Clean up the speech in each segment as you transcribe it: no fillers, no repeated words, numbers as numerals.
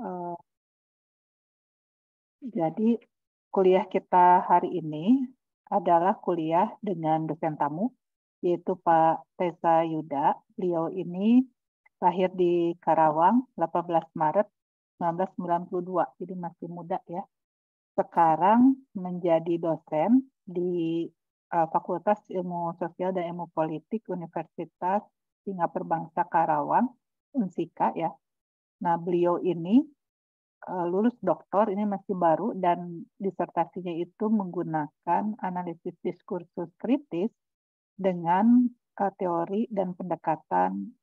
Eee, jadi kuliah kita hari ini adalah kuliah dengan dosen tamu, yaitu Pak Teza Yuda. Beliau ini lahir di Karawang 18 Maret 1992, jadi masih muda ya. Sekarang menjadi dosen di Fakultas Ilmu Sosial dan Ilmu Politik Universitas Singapura Bangsa Karawang, Unsika ya. Nah, beliau ini lulus doktor, ini masih baru, dan disertasinya itu menggunakan analisis diskursus kritis dengan teori dan pendekatan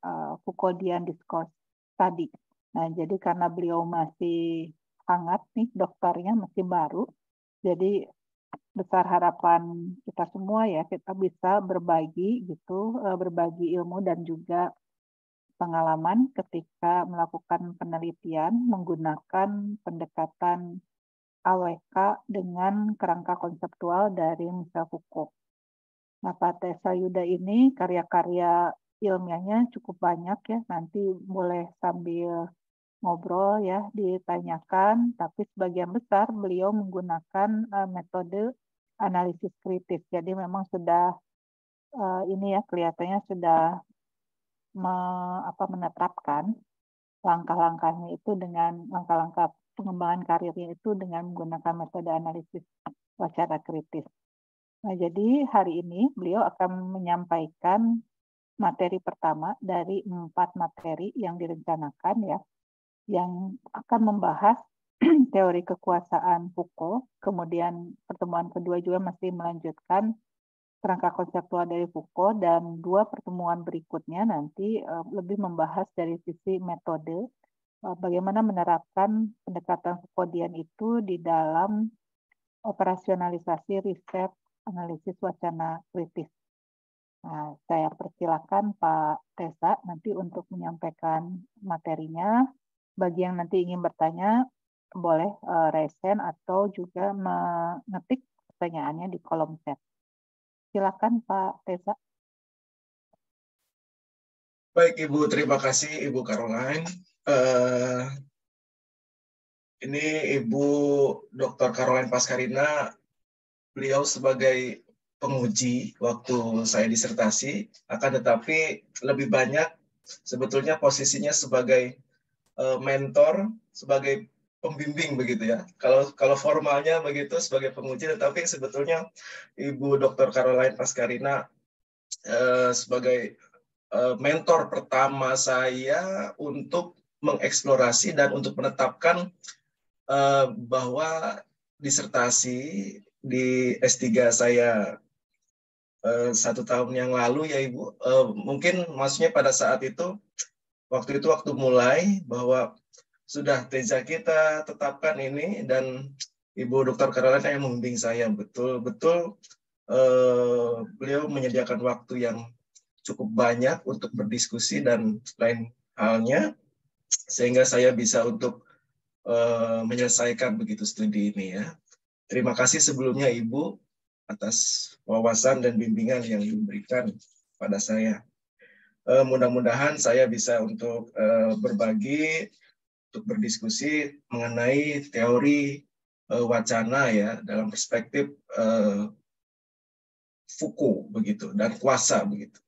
Foucauldian discourse tadi. Nah, jadi karena beliau masih hangat nih doktornya, masih baru, jadi besar harapan kita semua ya, kita bisa berbagi gitu, berbagi ilmu dan juga pengalaman ketika melakukan penelitian menggunakan pendekatan AWK dengan kerangka konseptual dari Michel Foucault. Nah, Pak Teza Yuda ini karya-karya ilmiahnya cukup banyak ya, nanti boleh sambil ngobrol ya, ditanyakan, tapi sebagian besar beliau menggunakan metode analisis kritis. Jadi memang sudah ini ya kelihatannya sudah menetapkan langkah-langkahnya itu dengan langkah-langkah pengembangan karirnya itu dengan menggunakan metode analisis wacana kritis. Nah, jadi hari ini beliau akan menyampaikan materi pertama dari 4 materi yang direncanakan ya, yang akan membahas teori kekuasaan Foucault, kemudian pertemuan kedua juga masih melanjutkan kerangka konseptual dari Foucault, dan 2 pertemuan berikutnya nanti lebih membahas dari sisi metode, bagaimana menerapkan pendekatan Foucauldian itu di dalam operasionalisasi riset analisis wacana kritis. Nah, saya persilakan Pak Teza nanti untuk menyampaikan materinya. Bagi yang nanti ingin bertanya, boleh raise hand atau juga mengetik pertanyaannya di kolom chat. Silakan Pak Teza. Baik Ibu, terima kasih Ibu Caroline. Ini Ibu Dr. Caroline Pascarina, beliau sebagai penguji waktu saya disertasi, akan tetapi lebih banyak sebetulnya posisinya sebagai mentor, sebagai pembimbing begitu ya. Kalau formalnya begitu sebagai penguji, tetapi sebetulnya Ibu Dr. Caroline Pascarina sebagai mentor pertama saya untuk mengeksplorasi dan untuk menetapkan bahwa disertasi di S3 saya 1 tahun yang lalu ya Ibu, mungkin maksudnya pada saat itu, waktu mulai bahwa sudah teza kita tetapkan ini, dan Ibu Dr. Caroline yang membimbing saya betul-betul. Beliau menyediakan waktu yang cukup banyak untuk berdiskusi dan lain halnya, sehingga saya bisa untuk menyelesaikan begitu studi ini ya. Terima kasih sebelumnya Ibu atas wawasan dan bimbingan yang diberikan pada saya. Mudah-mudahan saya bisa untuk berbagi, untuk berdiskusi mengenai teori wacana ya dalam perspektif Foucault begitu dan kuasa begitu.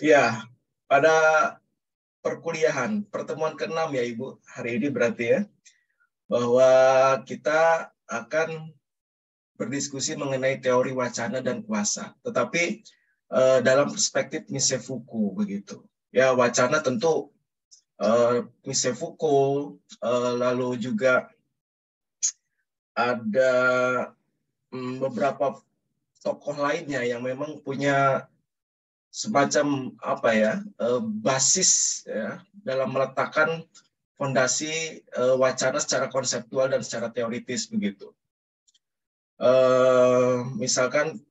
Ya, pada perkuliahan pertemuan ke-6 ya Ibu hari ini berarti ya, bahwa kita akan berdiskusi mengenai teori wacana dan kuasa, tetapi dalam perspektif Michel Foucault begitu. Ya, wacana tentu Michel Foucault, lalu juga ada beberapa tokoh lainnya yang memang punya semacam basis ya dalam meletakkan fondasi wacana secara konseptual dan secara teoritis begitu. Misalkan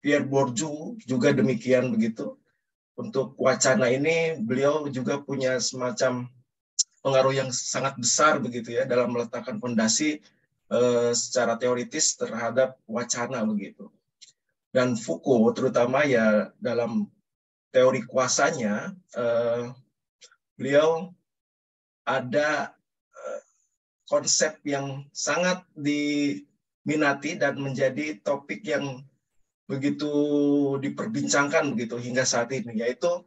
Pierre Bourdieu juga demikian begitu. untuk wacana ini beliau juga punya semacam pengaruh yang sangat besar begitu ya dalam meletakkan fondasi secara teoritis terhadap wacana begitu. Dan Foucault terutama ya dalam teori kuasanya, beliau ada konsep yang sangat diminati dan menjadi topik yang begitu diperbincangkan begitu hingga saat ini, yaitu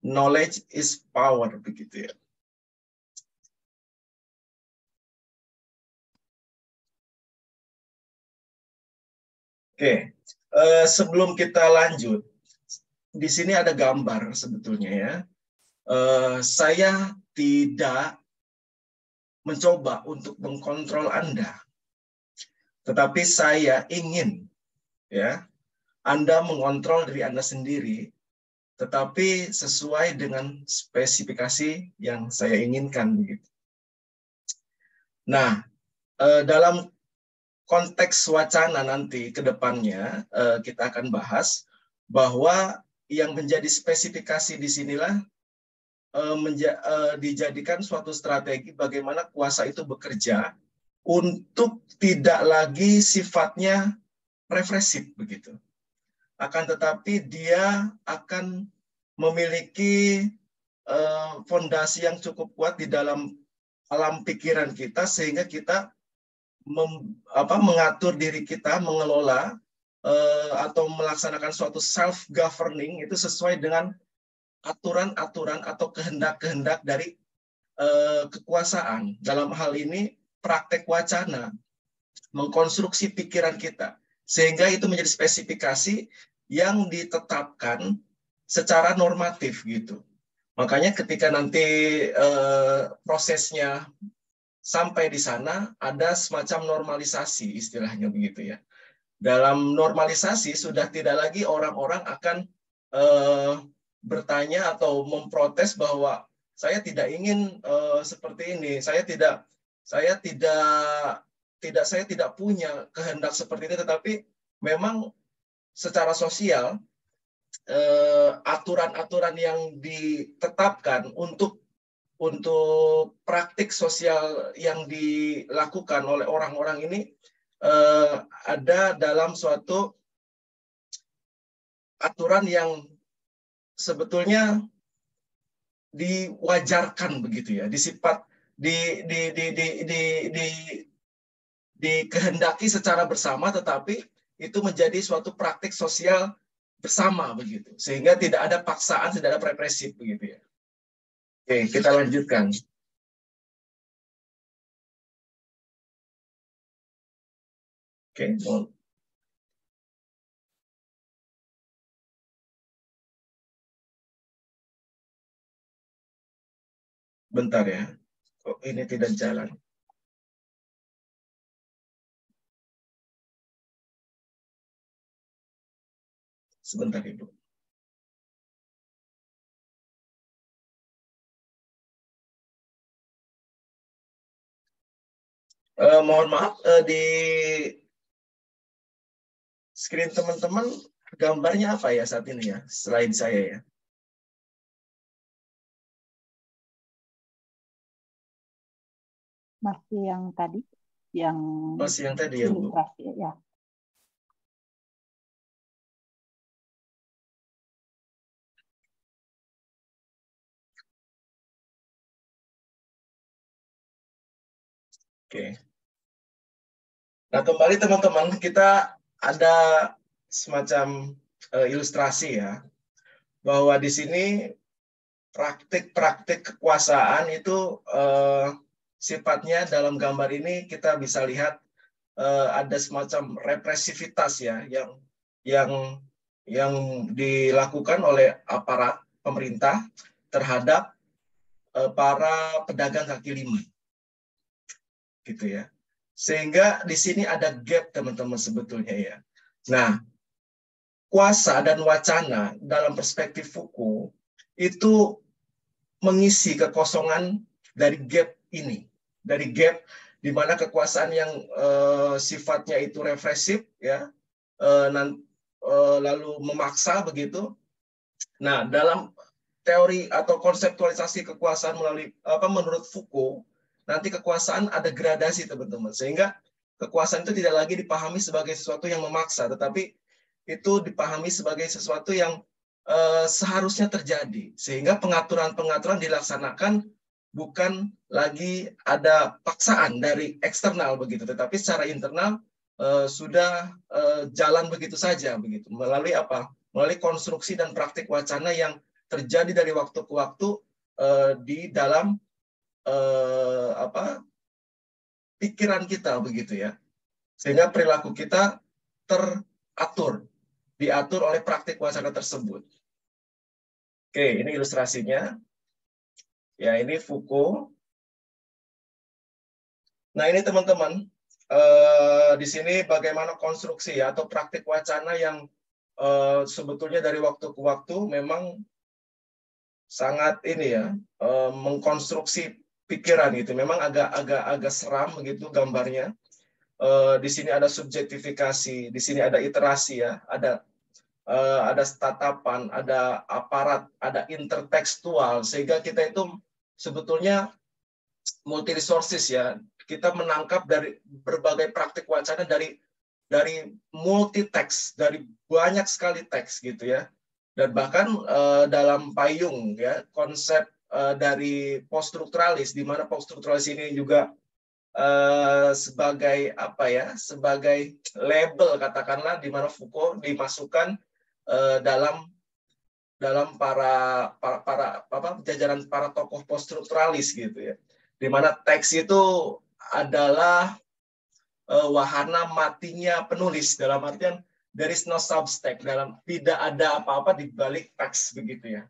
knowledge is power begitu ya. Oke, sebelum kita lanjut, di sini ada gambar sebetulnya ya. Saya tidak mencoba untuk mengkontrol Anda, tetapi saya ingin ya Anda mengontrol diri Anda sendiri, tetapi sesuai dengan spesifikasi yang saya inginkan begitu. Nah, dalam konteks wacana nanti ke depannya kita akan bahas bahwa yang menjadi spesifikasi di sinilah dijadikan suatu strategi bagaimana kuasa itu bekerja untuk tidak lagi sifatnya represif begitu. Akan tetapi dia akan memiliki fondasi yang cukup kuat di dalam alam pikiran kita sehingga kita mengatur diri kita, mengelola atau melaksanakan suatu self-governing itu sesuai dengan aturan-aturan atau kehendak-kehendak dari kekuasaan. Dalam hal ini praktek wacana, mengkonstruksi pikiran kita. Sehingga itu menjadi spesifikasi yang ditetapkan secara normatif gitu. Makanya ketika nanti prosesnya sampai di sana, ada semacam normalisasi istilahnya begitu ya. Dalam normalisasi sudah tidak lagi orang-orang akan bertanya atau memprotes bahwa saya tidak ingin seperti ini, saya tidak punya kehendak seperti ini, tetapi memang secara sosial aturan-aturan yang ditetapkan untuk praktik sosial yang dilakukan oleh orang-orang ini ada dalam suatu aturan yang sebetulnya diwajarkan begitu ya, dikehendaki secara bersama, tetapi itu menjadi suatu praktik sosial bersama begitu, sehingga tidak ada paksaan, tidak ada represif begitu ya. Oke, kita lanjutkan. Oke, bentar ya. Kok ini tidak jalan? Sebentar, Ibu. Mohon maaf, di screen teman-teman gambarnya apa ya saat ini ya, selain saya ya? Masih yang tadi, yang masih yang tadi ya, Bu? Ilustrasi ya. Oke. Nah, kembali teman-teman, kita ada semacam ilustrasi ya, bahwa di sini praktik-praktik kekuasaan itu sifatnya dalam gambar ini kita bisa lihat ada semacam represivitas ya yang dilakukan oleh aparat pemerintah terhadap para pedagang kaki lima, gitu ya. Sehingga di sini ada gap teman-teman sebetulnya ya. Nah, kuasa dan wacana dalam perspektif Foucault itu mengisi kekosongan dari gap ini, dari gap di mana kekuasaan yang sifatnya itu represif ya, lalu memaksa begitu, Nah, dalam teori atau konseptualisasi kekuasaan menurut Foucault, nanti kekuasaan ada gradasi, teman-teman. Sehingga kekuasaan itu tidak lagi dipahami sebagai sesuatu yang memaksa, tetapi itu dipahami sebagai sesuatu yang seharusnya terjadi. Sehingga pengaturan-pengaturan dilaksanakan bukan lagi ada paksaan dari eksternal begitu, tetapi secara internal sudah jalan begitu saja begitu. Melalui apa? Melalui konstruksi dan praktik wacana yang terjadi dari waktu ke waktu di dalam pikiran kita begitu ya, sehingga perilaku kita diatur oleh praktik wacana tersebut. Oke, ini ilustrasinya. Ya, ini Foucault. Nah, ini teman-teman, di sini bagaimana konstruksi ya, atau praktik wacana yang sebetulnya dari waktu ke waktu memang sangat ini ya, mengkonstruksi pikiran gitu. Memang agak seram begitu gambarnya. Di sini ada subjektifikasi, di sini ada iterasi ya, ada tatapan, ada aparat, ada intertekstual, sehingga kita itu sebetulnya multi resources ya. Kita menangkap dari berbagai praktik wacana dari multi teks, dari banyak sekali teks gitu ya. Dan bahkan dalam payung ya konsep dari poststrukturalis, di mana poststrukturalis ini juga sebagai apa ya, sebagai label katakanlah, di mana Foucault dimasukkan dalam jajaran para tokoh poststrukturalis gitu ya, di mana teks itu adalah wahana matinya penulis, dalam artian there is no subtext, tidak ada apa-apa di balik teks begitu ya.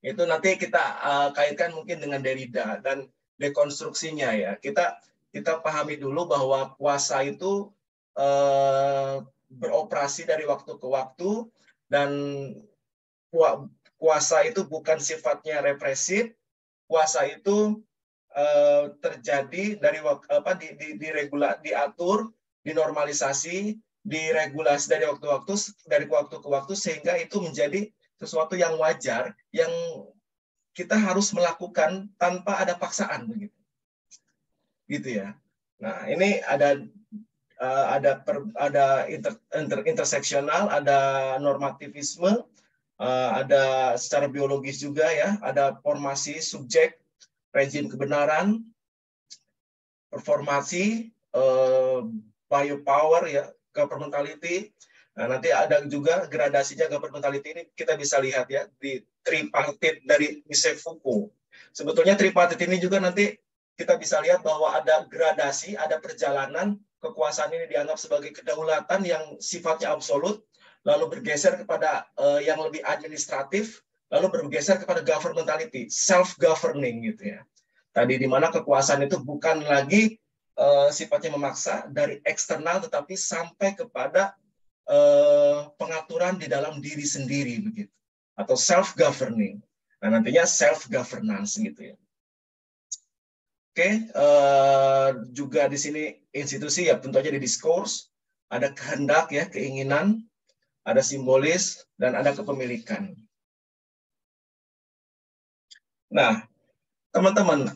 Itu nanti kita kaitkan mungkin dengan Derrida dan dekonstruksinya ya. Kita pahami dulu bahwa kuasa itu beroperasi dari waktu ke waktu, dan kuasa itu bukan sifatnya represif. Kuasa itu terjadi dari diatur, dinormalisasi, diregulasi dari waktu ke waktu, sehingga itu menjadi sesuatu yang wajar yang kita harus melakukan tanpa ada paksaan begitu. Gitu ya. Nah, ini ada interseksional, ada normativisme, ada secara biologis juga ya, ada formasi subjek, rejim kebenaran, performasi, biopower ya, governmentality. Nah, nanti ada juga gradasinya governmentality, ini kita bisa lihat ya di tripartit dari Michel Foucault. Sebetulnya tripartit ini juga nanti kita bisa lihat bahwa ada gradasi, ada perjalanan kekuasaan ini dianggap sebagai kedaulatan yang sifatnya absolut, lalu bergeser kepada yang lebih administratif, lalu bergeser kepada governmentality, self-governing gitu ya. Tadi di mana kekuasaan itu bukan lagi sifatnya memaksa dari eksternal, tetapi sampai kepada pengaturan di dalam diri sendiri begitu, atau self-governing. Nah, nantinya self-governance gitu ya. Oke, juga di sini institusi ya tentu aja di diskurs, ada kehendak ya, keinginan, ada simbolis, dan ada kepemilikan. Nah, teman-teman,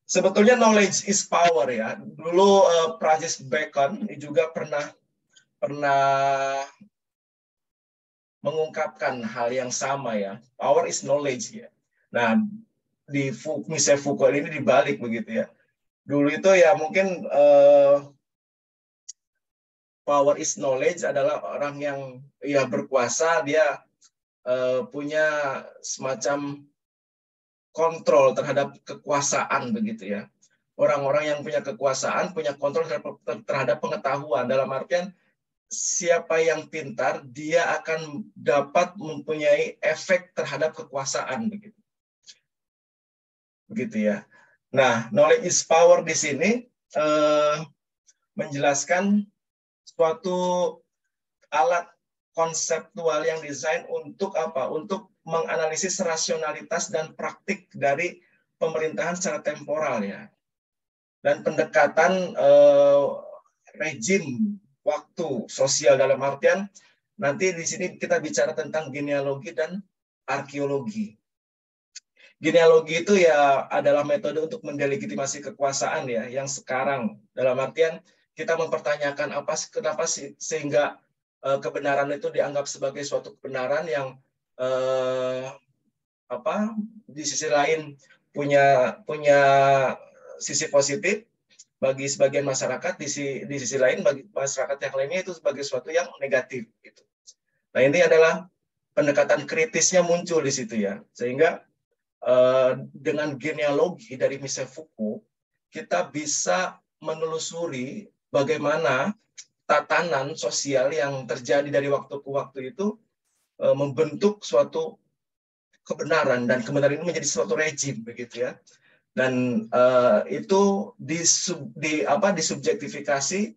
sebetulnya knowledge is power ya. Dulu Francis Bacon juga pernah mengungkapkan hal yang sama ya. Power is knowledge ya. Nah, di Michel Foucault ini dibalik begitu ya. Dulu itu ya mungkin power is knowledge adalah orang yang ya berkuasa, dia punya semacam kontrol terhadap kekuasaan begitu ya. Orang-orang yang punya kekuasaan punya kontrol terhadap pengetahuan, dalam artian siapa yang pintar dia akan dapat mempunyai efek terhadap kekuasaan begitu. Begitu ya. Nah, knowledge is power di sini menjelaskan suatu alat konseptual yang desain untuk apa? Untuk menganalisis rasionalitas dan praktik dari pemerintahan secara temporal ya. Dan pendekatan rejim waktu sosial, dalam artian nanti di sini kita bicara tentang genealogi dan arkeologi. Genealogi itu ya adalah metode untuk mendelegitimasi kekuasaan ya, yang sekarang dalam artian kita mempertanyakan kenapa sih sehingga kebenaran itu dianggap sebagai suatu kebenaran yang di sisi lain punya sisi positif bagi sebagian masyarakat, di sisi lain bagi masyarakat yang lainnya itu sebagai sesuatu yang negatif gitu. Nah, ini adalah pendekatan kritisnya muncul di situ ya, sehingga dengan genealogi dari Michel Foucault kita bisa menelusuri bagaimana tatanan sosial yang terjadi dari waktu ke waktu itu membentuk suatu kebenaran, dan kebenaran ini menjadi suatu rejim begitu ya, dan itu disubjektifikasi,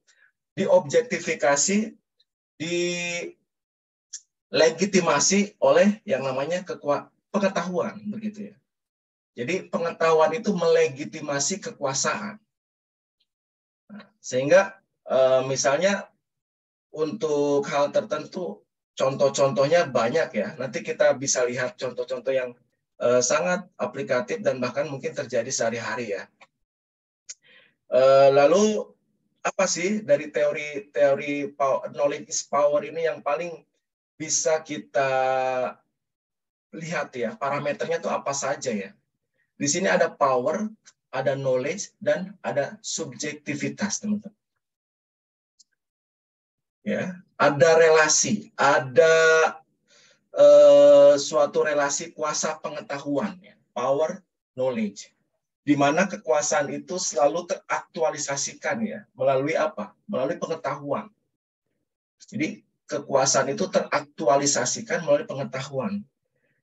diobjektifikasi, dilegitimasi oleh yang namanya pengetahuan begitu ya. Jadi pengetahuan itu melegitimasi kekuasaan. Nah, sehingga misalnya untuk hal tertentu contoh-contohnya banyak ya. Nanti kita bisa lihat contoh-contoh yang sangat aplikatif dan bahkan mungkin terjadi sehari-hari ya. Lalu apa sih dari teori knowledge is power ini yang paling bisa kita lihat ya, parameternya itu apa saja ya. Di sini ada power, ada knowledge, dan ada subjektivitas, teman-teman. Ya, ada relasi, ada suatu relasi kuasa pengetahuan, ya. Power, knowledge, di mana kekuasaan itu selalu teraktualisasikan ya, melalui apa? Melalui pengetahuan. Jadi kekuasaan itu teraktualisasikan melalui pengetahuan,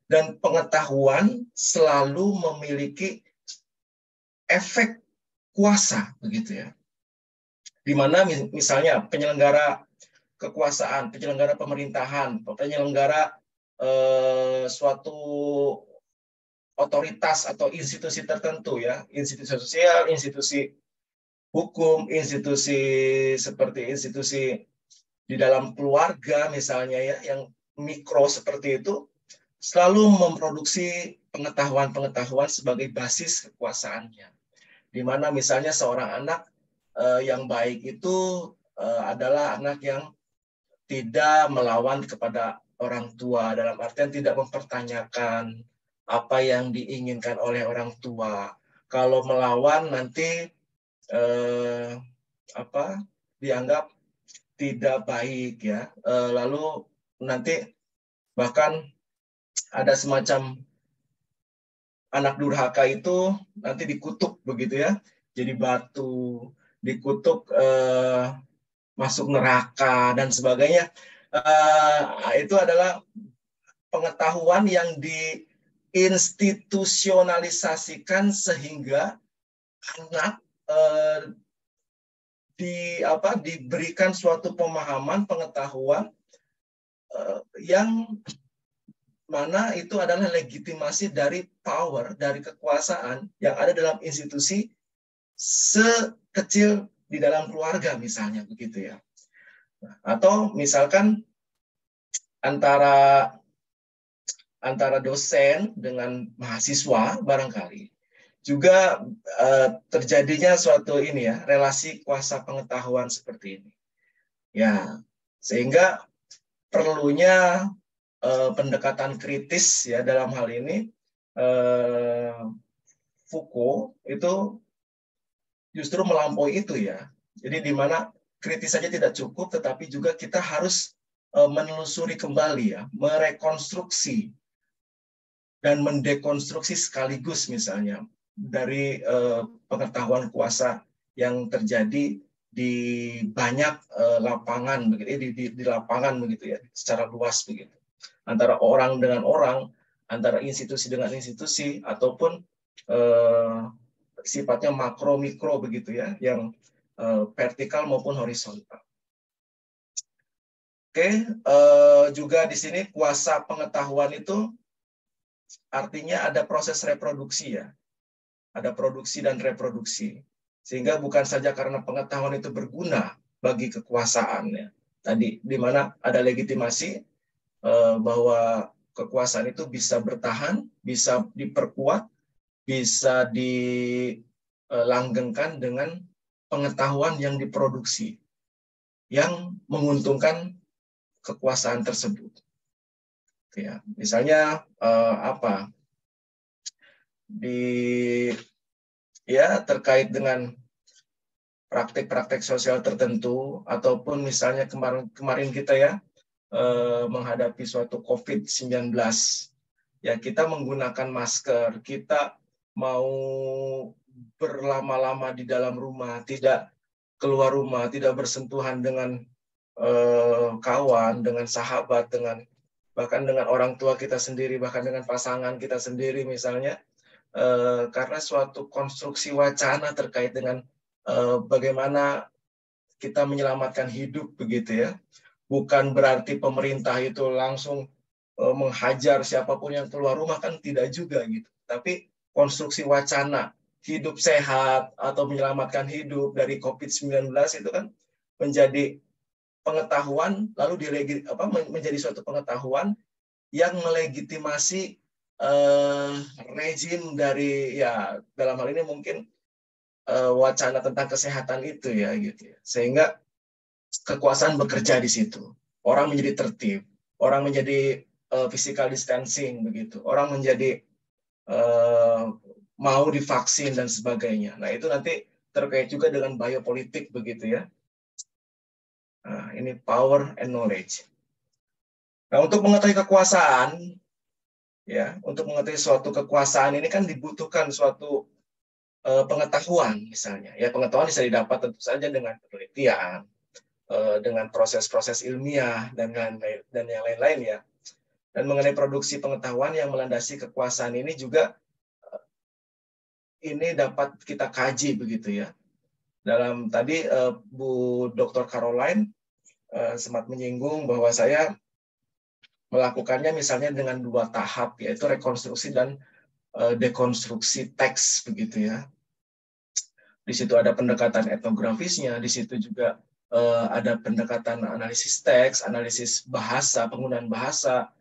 dan pengetahuan selalu memiliki efek kuasa begitu ya. Di mana misalnya penyelenggara kekuasaan, penyelenggara pemerintahan, penyelenggara suatu otoritas atau institusi tertentu ya, institusi sosial, institusi hukum, institusi seperti institusi di dalam keluarga misalnya ya, yang mikro seperti itu, selalu memproduksi pengetahuan-pengetahuan sebagai basis kekuasaannya. Di mana misalnya seorang anak yang baik itu adalah anak yang tidak melawan kepada orang tua, dalam artian tidak mempertanyakan apa yang diinginkan oleh orang tua. Kalau melawan nanti dianggap tidak baik ya. Lalu nanti bahkan ada semacam anak durhaka itu nanti dikutuk begitu ya, jadi batu, dikutuk masuk neraka dan sebagainya. Itu adalah pengetahuan yang diinstitusionalisasikan sehingga anak diberikan suatu pemahaman pengetahuan yang mana itu adalah legitimasi dari power, dari kekuasaan yang ada dalam institusi sekecil di dalam keluarga misalnya begitu ya. Atau misalkan antara dosen dengan mahasiswa barangkali juga terjadinya suatu ini ya, relasi kuasa pengetahuan seperti ini. Ya, sehingga perlunya pendekatan kritis ya dalam hal ini. Foucault itu justru melampaui itu ya. Jadi di mana kritis saja tidak cukup, tetapi juga kita harus menelusuri kembali ya, merekonstruksi dan mendekonstruksi sekaligus misalnya dari pengetahuan kuasa yang terjadi di banyak lapangan begitu, di lapangan begitu ya, secara luas begitu. Antara orang dengan orang, antara institusi dengan institusi, ataupun sifatnya makro mikro begitu ya, yang vertikal maupun horizontal. Oke, juga di sini kuasa pengetahuan itu artinya ada proses reproduksi ya, ada produksi dan reproduksi, sehingga bukan saja karena pengetahuan itu berguna bagi kekuasaan ya, tadi, di mana ada legitimasi bahwa kekuasaan itu bisa bertahan, bisa diperkuat, bisa dilanggengkan dengan pengetahuan yang diproduksi, yang menguntungkan kekuasaan tersebut. Ya, misalnya apa? Terkait dengan praktek-praktek sosial tertentu, ataupun misalnya kemarin kita menghadapi suatu COVID-19, ya kita menggunakan masker, kita mau berlama-lama di dalam rumah, tidak keluar rumah, tidak bersentuhan dengan kawan, dengan sahabat, bahkan dengan orang tua kita sendiri, bahkan dengan pasangan kita sendiri misalnya, karena suatu konstruksi wacana terkait dengan bagaimana kita menyelamatkan hidup begitu ya. Bukan berarti pemerintah itu langsung menghajar siapapun yang keluar rumah, kan tidak juga gitu. Tapi konstruksi wacana hidup sehat atau menyelamatkan hidup dari COVID-19 itu kan menjadi pengetahuan, lalu menjadi suatu pengetahuan yang melegitimasi rejim dari, ya dalam hal ini mungkin wacana tentang kesehatan itu ya gitu ya. Sehingga kekuasaan bekerja di situ. Orang menjadi tertib, orang menjadi physical distancing begitu. Orang menjadi mau divaksin dan sebagainya. Nah, itu nanti terkait juga dengan biopolitik begitu ya. Nah, ini power and knowledge. Nah, untuk mengetahui kekuasaan, ya, untuk mengetahui suatu kekuasaan ini kan dibutuhkan suatu pengetahuan misalnya. Ya, pengetahuan bisa didapat tentu saja dengan penelitian, dengan proses-proses ilmiah dan yang lain-lain ya. Dan mengenai produksi pengetahuan yang melandasi kekuasaan ini juga ini dapat kita kaji begitu ya. Dalam tadi Bu Dr. Caroline sempat menyinggung bahwa saya melakukannya misalnya dengan 2 tahap, yaitu rekonstruksi dan dekonstruksi teks begitu ya. Di situ ada pendekatan etnografisnya, di situ juga ada pendekatan analisis teks, analisis bahasa, penggunaan bahasa,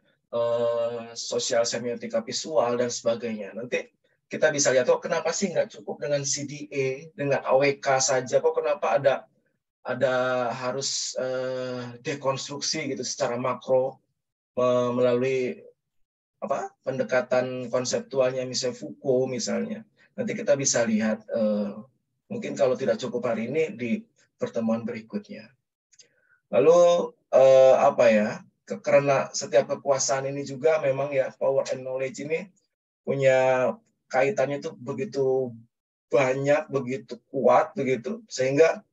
sosial semiotika visual dan sebagainya. Nanti kita bisa lihat, oh kenapa sih nggak cukup dengan CDA, dengan AWK saja, kok kenapa ada harus dekonstruksi gitu secara makro melalui pendekatan konseptualnya misalnya Foucault misalnya. Nanti kita bisa lihat mungkin kalau tidak cukup hari ini di pertemuan berikutnya. Lalu karena setiap kekuasaan ini juga memang ya power and knowledge ini punya kaitannya itu begitu banyak, begitu kuat begitu, sehingga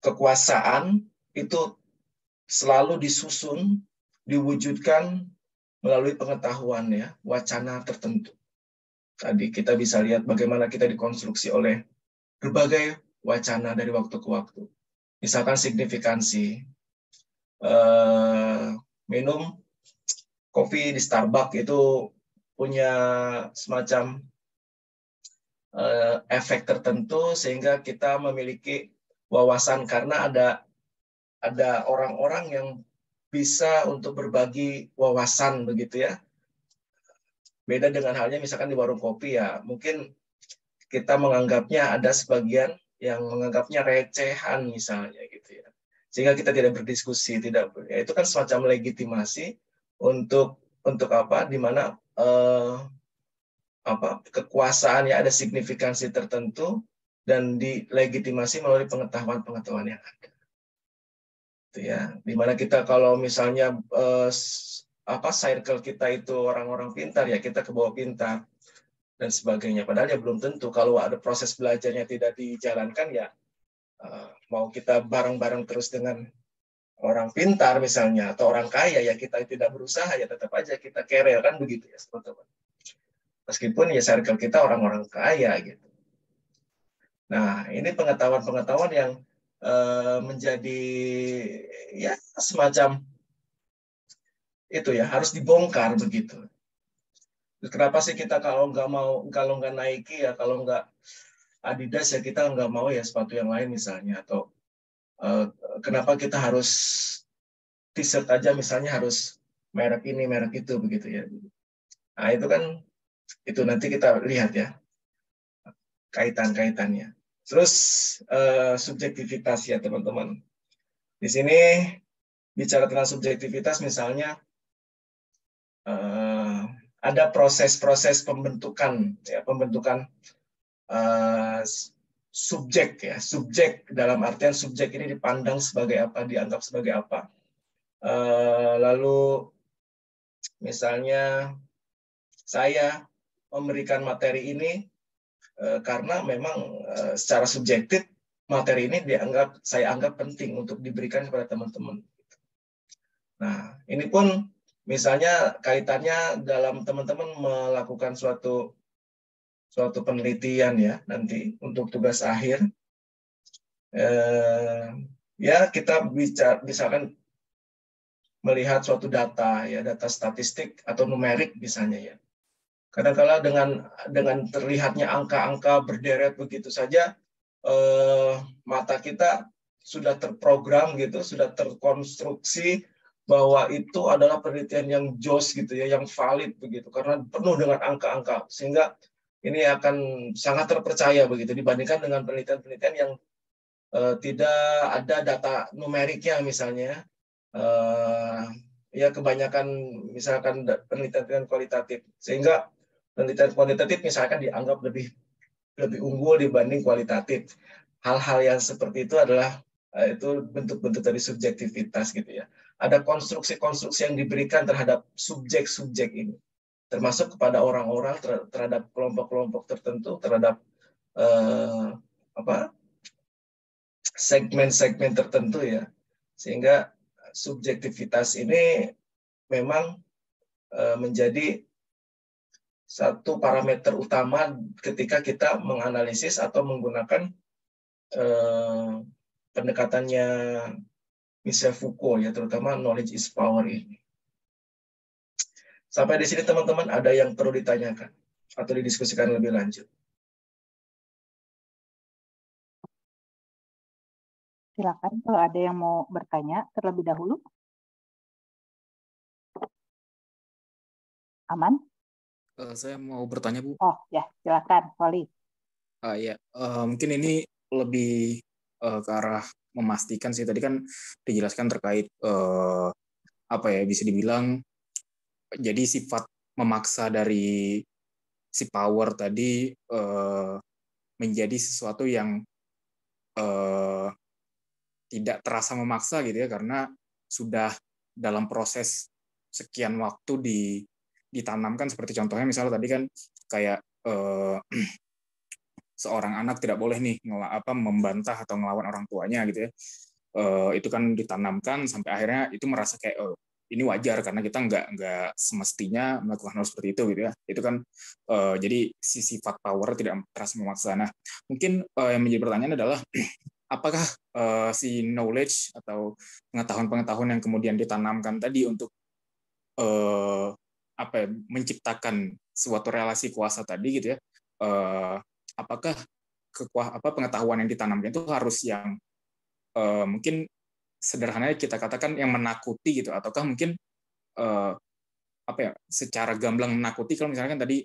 kekuasaan itu selalu disusun, diwujudkan melalui pengetahuan ya, wacana tertentu. Tadi kita bisa lihat bagaimana kita dikonstruksi oleh berbagai wacana dari waktu ke waktu. Misalkan signifikansi, minum kopi di Starbucks itu punya semacam efek tertentu sehingga kita memiliki wawasan karena ada orang-orang yang bisa untuk berbagi wawasan begitu ya. Beda dengan halnya misalkan di warung kopi ya, mungkin kita menganggapnya ada sebagian yang menganggapnya recehan misalnya gitu ya. Sehingga kita tidak berdiskusi, ya itu kan semacam legitimasi untuk di mana kekuasaan ya ada signifikansi tertentu dan dilegitimasi melalui pengetahuan-pengetahuan yang ada. Itu ya, di mana kita kalau misalnya circle kita itu orang-orang pintar ya kita ke bawah pintar dan sebagainya. Padahal ya belum tentu kalau ada proses belajarnya tidak dijalankan ya mau kita bareng-bareng terus dengan orang pintar misalnya atau orang kaya ya kita tidak berusaha ya tetap aja kita kerel kan begitu ya teman-teman. Meskipun ya circle kita orang-orang kaya gitu. Nah ini pengetahuan-pengetahuan yang menjadi ya semacam itu ya harus dibongkar begitu. Kenapa sih kita kalau nggak Nike ya kalau nggak Adidas ya kita nggak mau ya sepatu yang lain misalnya atau kenapa kita harus t-shirt aja misalnya harus merek ini, merek itu begitu ya. Nah, itu kan itu nanti kita lihat ya kaitan-kaitannya. Terus subjektivitas ya teman-teman. Di sini bicara tentang subjektivitas misalnya ada proses-proses pembentukan ya, pembentukan subjek ya, subjek dalam artian subjek ini dipandang sebagai apa, dianggap sebagai apa. Lalu misalnya saya memberikan materi ini karena memang secara subjektif materi ini saya anggap penting untuk diberikan kepada teman-teman. Nah, ini pun misalnya kaitannya dalam teman-teman melakukan suatu penelitian ya nanti untuk tugas akhir. Ya kita misalkan melihat suatu data ya, data statistik atau numerik misalnya ya. Kadang-kala dengan terlihatnya angka-angka berderet begitu saja, mata kita sudah terprogram gitu, sudah terkonstruksi bahwa itu adalah penelitian yang jos gitu ya, yang valid begitu, karena penuh dengan angka-angka, sehingga ini akan sangat terpercaya begitu dibandingkan dengan penelitian-penelitian yang tidak ada data numeriknya misalnya. Ya kebanyakan misalkan penelitian kualitatif, sehingga penelitian kuantitatif misalkan dianggap lebih unggul dibanding kualitatif. Hal-hal yang seperti itu adalah itu bentuk-bentuk dari subjektivitas gitu ya. Ada konstruksi-konstruksi yang diberikan terhadap subjek-subjek ini, termasuk kepada orang-orang, terhadap kelompok-kelompok tertentu, terhadap segmen-segmen tertentu ya. Sehingga subjektivitas ini memang menjadi satu parameter utama ketika kita menganalisis atau menggunakan pendekatannya Michel Foucault ya, terutama knowledge is power ini. Sampai di sini teman-teman ada yang perlu ditanyakan atau didiskusikan lebih lanjut? Silakan kalau ada yang mau bertanya terlebih dahulu. Aman? Saya mau bertanya, Bu. Oh ya, silakan, Wali. Ya, mungkin ini lebih ke arah memastikan sih. Tadi kan dijelaskan terkait apa ya, bisa dibilang jadi sifat memaksa dari si power tadi menjadi sesuatu yang tidak terasa memaksa gitu ya, karena sudah dalam proses sekian waktu ditanamkan. Seperti contohnya misalnya tadi kan kayak seorang anak tidak boleh nih membantah atau ngelawan orang tuanya gitu ya. Itu kan ditanamkan sampai akhirnya itu merasa kayak ini wajar karena kita nggak semestinya melakukan hal seperti itu gitu ya. Itu kan jadi si sifat power tidak terasa memaksa. Nah, mungkin yang menjadi pertanyaan adalah apakah si knowledge atau pengetahuan-pengetahuan yang kemudian ditanamkan tadi untuk menciptakan suatu relasi kuasa tadi gitu ya, apakah pengetahuan yang ditanamkan itu harus yang mungkin sederhananya kita katakan yang menakuti gitu, ataukah mungkin secara gamblang menakuti, kalau misalkan tadi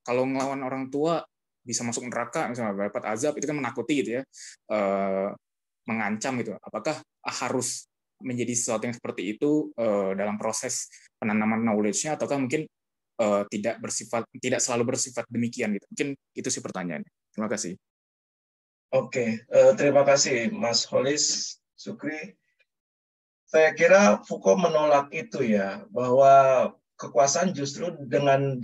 kalau ngelawan orang tua bisa masuk neraka misalnya, dapat azab, itu kan menakuti gitu ya, mengancam gitu. Apakah harus menjadi sesuatu yang seperti itu dalam proses penanaman knowledge-nya, ataukah mungkin tidak selalu bersifat demikian gitu. Mungkin itu sih pertanyaannya. Terima kasih. Oke, terima kasih Mas Holis Sukri. Saya kira Foucault menolak itu ya, bahwa kekuasaan justru dengan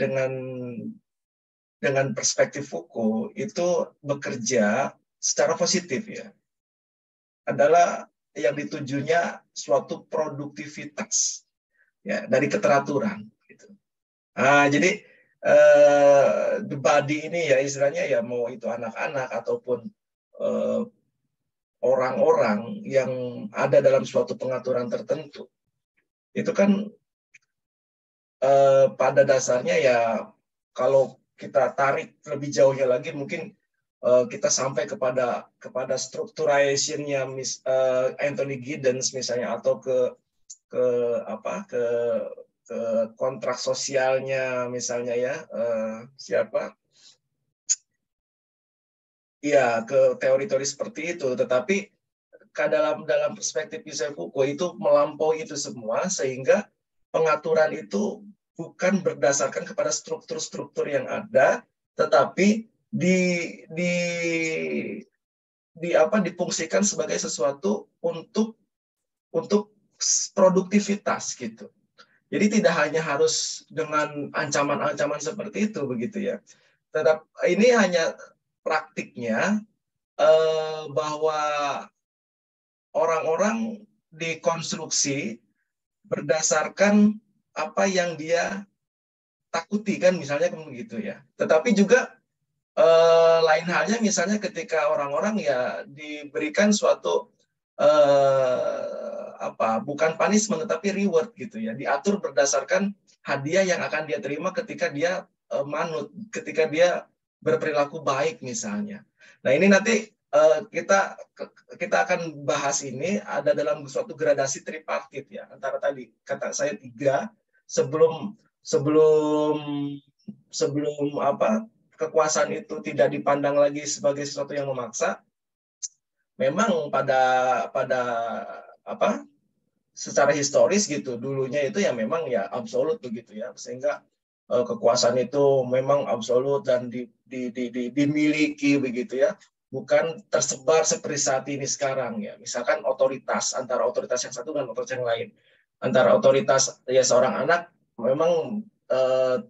perspektif Foucault itu bekerja secara positif ya. Adalah yang ditujunya suatu produktivitas ya, dari keteraturan gitu. Nah, jadi the body ini ya istilahnya ya, mau itu anak-anak ataupun orang-orang yang ada dalam suatu pengaturan tertentu, itu kan pada dasarnya ya, kalau kita tarik lebih jauhnya lagi mungkin kita sampai kepada structuration-nya Anthony Giddens misalnya, atau ke apa ke kontrak sosialnya misalnya ya, siapa ya, ke teori-teori seperti itu. Tetapi dalam perspektif Michel Foucault itu melampaui itu semua, sehingga pengaturan itu bukan berdasarkan kepada struktur-struktur yang ada, tetapi difungsikan sebagai sesuatu untuk produktivitas gitu. Jadi tidak hanya harus dengan ancaman-ancaman seperti itu begitu ya. Tetap ini hanya praktiknya, bahwa orang-orang dikonstruksi berdasarkan apa yang dia takuti kan, misalnya begitu ya. Tetapi juga lain halnya misalnya ketika orang-orang ya diberikan suatu bukan punishment tetapi reward gitu ya, diatur berdasarkan hadiah yang akan dia terima ketika dia manut, ketika dia berperilaku baik misalnya. Nah ini nanti kita akan bahas, ini ada dalam suatu gradasi tripartit ya, antara tadi kata saya 3, sebelum kekuasaan itu tidak dipandang lagi sebagai sesuatu yang memaksa. Memang secara historis gitu, dulunya itu ya memang ya absolut begitu ya, sehingga kekuasaan itu memang absolut dan dimiliki begitu ya, bukan tersebar seperti saat ini sekarang ya. Misalkan otoritas, antara otoritas yang satu dengan otoritas yang lain, antara otoritas ya seorang anak memang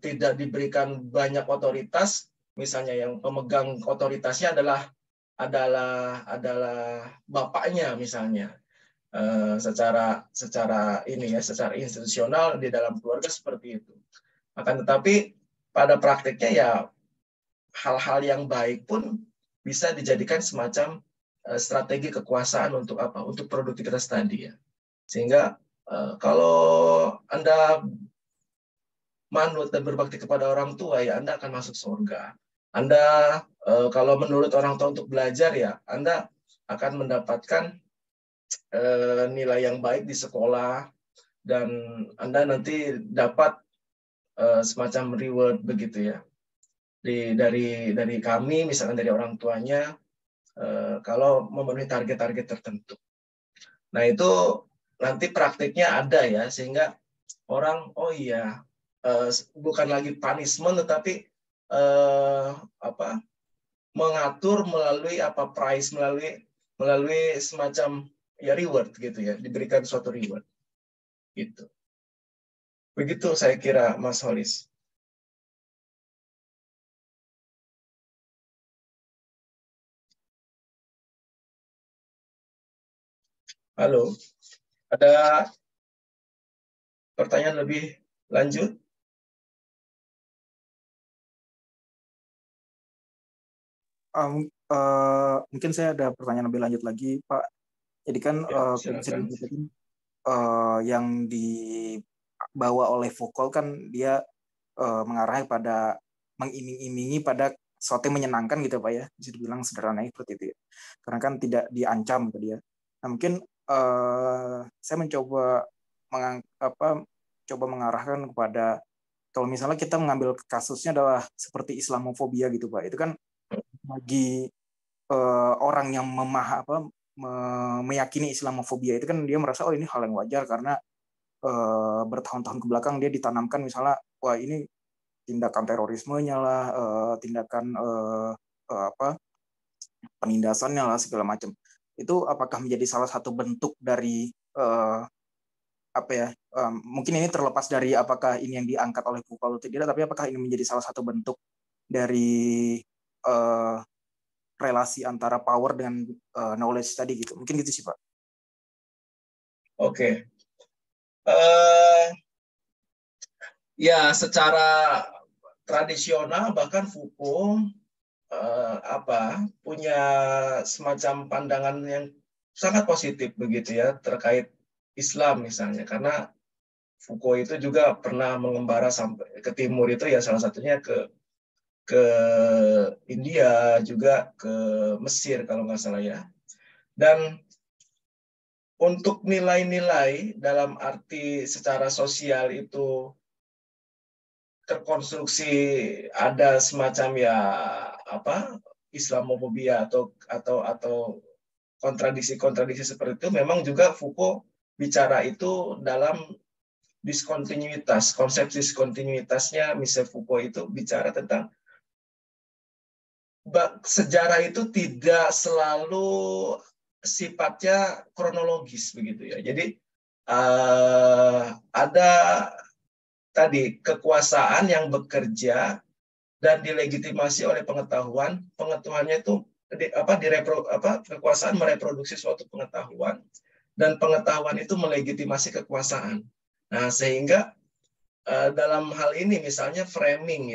tidak diberikan banyak otoritas, misalnya yang pemegang otoritasnya adalah bapaknya misalnya, secara institusional di dalam keluarga seperti itu. Akan tetapi pada praktiknya ya hal-hal yang baik pun bisa dijadikan semacam strategi kekuasaan untuk apa? Untuk produktivitas tadi ya. Sehingga kalau Anda manut dan berbakti kepada orang tua ya Anda akan masuk surga. Anda kalau menurut orang tua untuk belajar ya Anda akan mendapatkan nilai yang baik di sekolah, dan Anda nanti dapat semacam reward begitu ya dari kami, misalkan dari orang tuanya, kalau memenuhi target-target tertentu. Nah itu nanti praktiknya ada ya, sehingga orang oh iya, bukan lagi punishment tetapi mengatur melalui prize, melalui semacam ya reward gitu ya, diberikan suatu reward gitu. Begitu saya kira Mas Holis. Halo, ada pertanyaan lebih lanjut? Mungkin saya ada pertanyaan lebih lanjut lagi, Pak. Jadi kan Ya, bisa dikatakan yang dibawa oleh Foucault kan dia mengarah pada mengiming-imingi pada sesuatu yang menyenangkan gitu Pak ya, bisa dibilang sederhana seperti itu ya. Karena kan tidak diancam gitu ya. Nah mungkin saya mencoba mengarahkan kepada, kalau misalnya kita mengambil kasusnya adalah seperti Islamofobia gitu Pak, itu kan bagi orang yang meyakini Islamofobia itu kan dia merasa oh ini hal yang wajar karena bertahun-tahun ke belakang dia ditanamkan misalnya wah ini tindakan terorismenya lah, tindakan penindasannya lah segala macam. Itu apakah menjadi salah satu bentuk dari mungkin ini terlepas dari apakah ini yang diangkat oleh Foucault atau tidak, tapi apakah ini menjadi salah satu bentuk dari relasi antara power dengan knowledge tadi gitu. Mungkin gitu sih Pak. Oke. Ya secara tradisional bahkan Foucault punya semacam pandangan yang sangat positif begitu ya terkait Islam misalnya, karena Foucault itu juga pernah mengembara sampai ke timur itu ya, salah satunya ke ke India, juga ke Mesir kalau nggak salah ya. Dan untuk nilai-nilai dalam arti secara sosial itu terkonstruksi ada semacam ya apa Islamofobia atau kontradiksi-kontradiksi seperti itu, memang juga Foucault bicara itu dalam diskontinuitas, konsep diskontinuitasnya. Michel Foucault itu bicara tentang sejarah itu tidak selalu sifatnya kronologis begitu ya. Jadi ada tadi kekuasaan yang bekerja dan dilegitimasi oleh pengetahuan. Pengetahuannya itu kekuasaan mereproduksi suatu pengetahuan, dan pengetahuan itu melegitimasi kekuasaan. Nah, sehingga dalam hal ini misalnya framing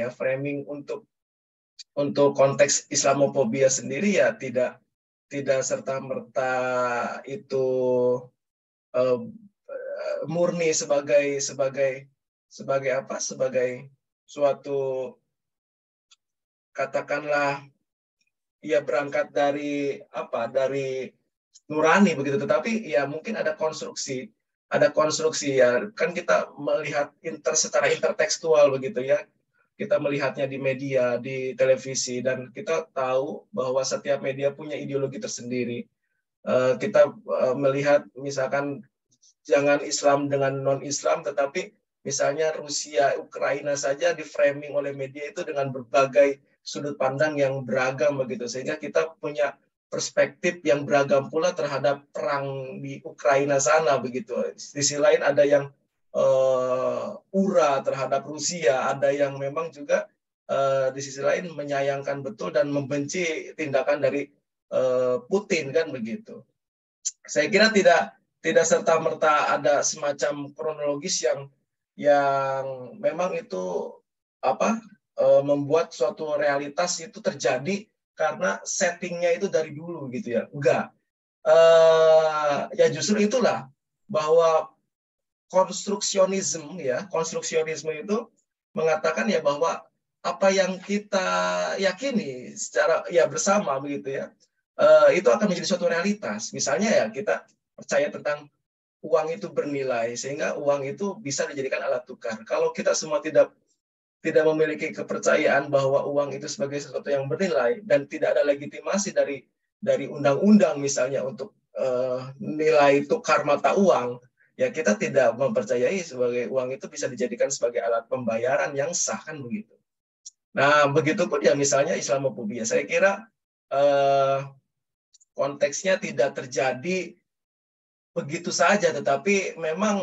untuk konteks Islamofobia sendiri ya tidak serta-merta itu murni sebagai suatu, katakanlah ya berangkat dari nurani begitu, tetapi ya mungkin ada konstruksi ya, kan kita melihat secara intertekstual begitu ya, kita melihatnya di media, di televisi, dan kita tahu bahwa setiap media punya ideologi tersendiri. Kita melihat misalkan jangan Islam dengan non-Islam, tetapi misalnya Rusia, Ukraina saja di framing oleh media itu dengan berbagai sudut pandang yang beragam begitu, sehingga kita punya perspektif yang beragam pula terhadap perang di Ukraina sana begitu. Di sisi lain ada yang ura terhadap Rusia, ada yang memang juga di sisi lain menyayangkan betul dan membenci tindakan dari Putin kan begitu. Saya kira tidak serta-merta ada semacam kronologis yang memang itu membuat suatu realitas itu terjadi karena settingnya itu dari dulu gitu ya. Enggak. Ya justru itulah bahwa konstruksionisme itu mengatakan ya bahwa apa yang kita yakini secara ya bersama begitu ya, itu akan menjadi suatu realitas. Misalnya ya kita percaya tentang uang itu bernilai, sehingga uang itu bisa dijadikan alat tukar. Kalau kita semua tidak memiliki kepercayaan bahwa uang itu sebagai sesuatu yang bernilai dan tidak ada legitimasi dari undang-undang misalnya untuk nilai tukar mata uang, ya kita tidak mempercayai sebagai uang itu bisa dijadikan sebagai alat pembayaran yang sah kan begitu. Nah, begitupun ya misalnya Islamofobia. Saya kira konteksnya tidak terjadi begitu saja, tetapi memang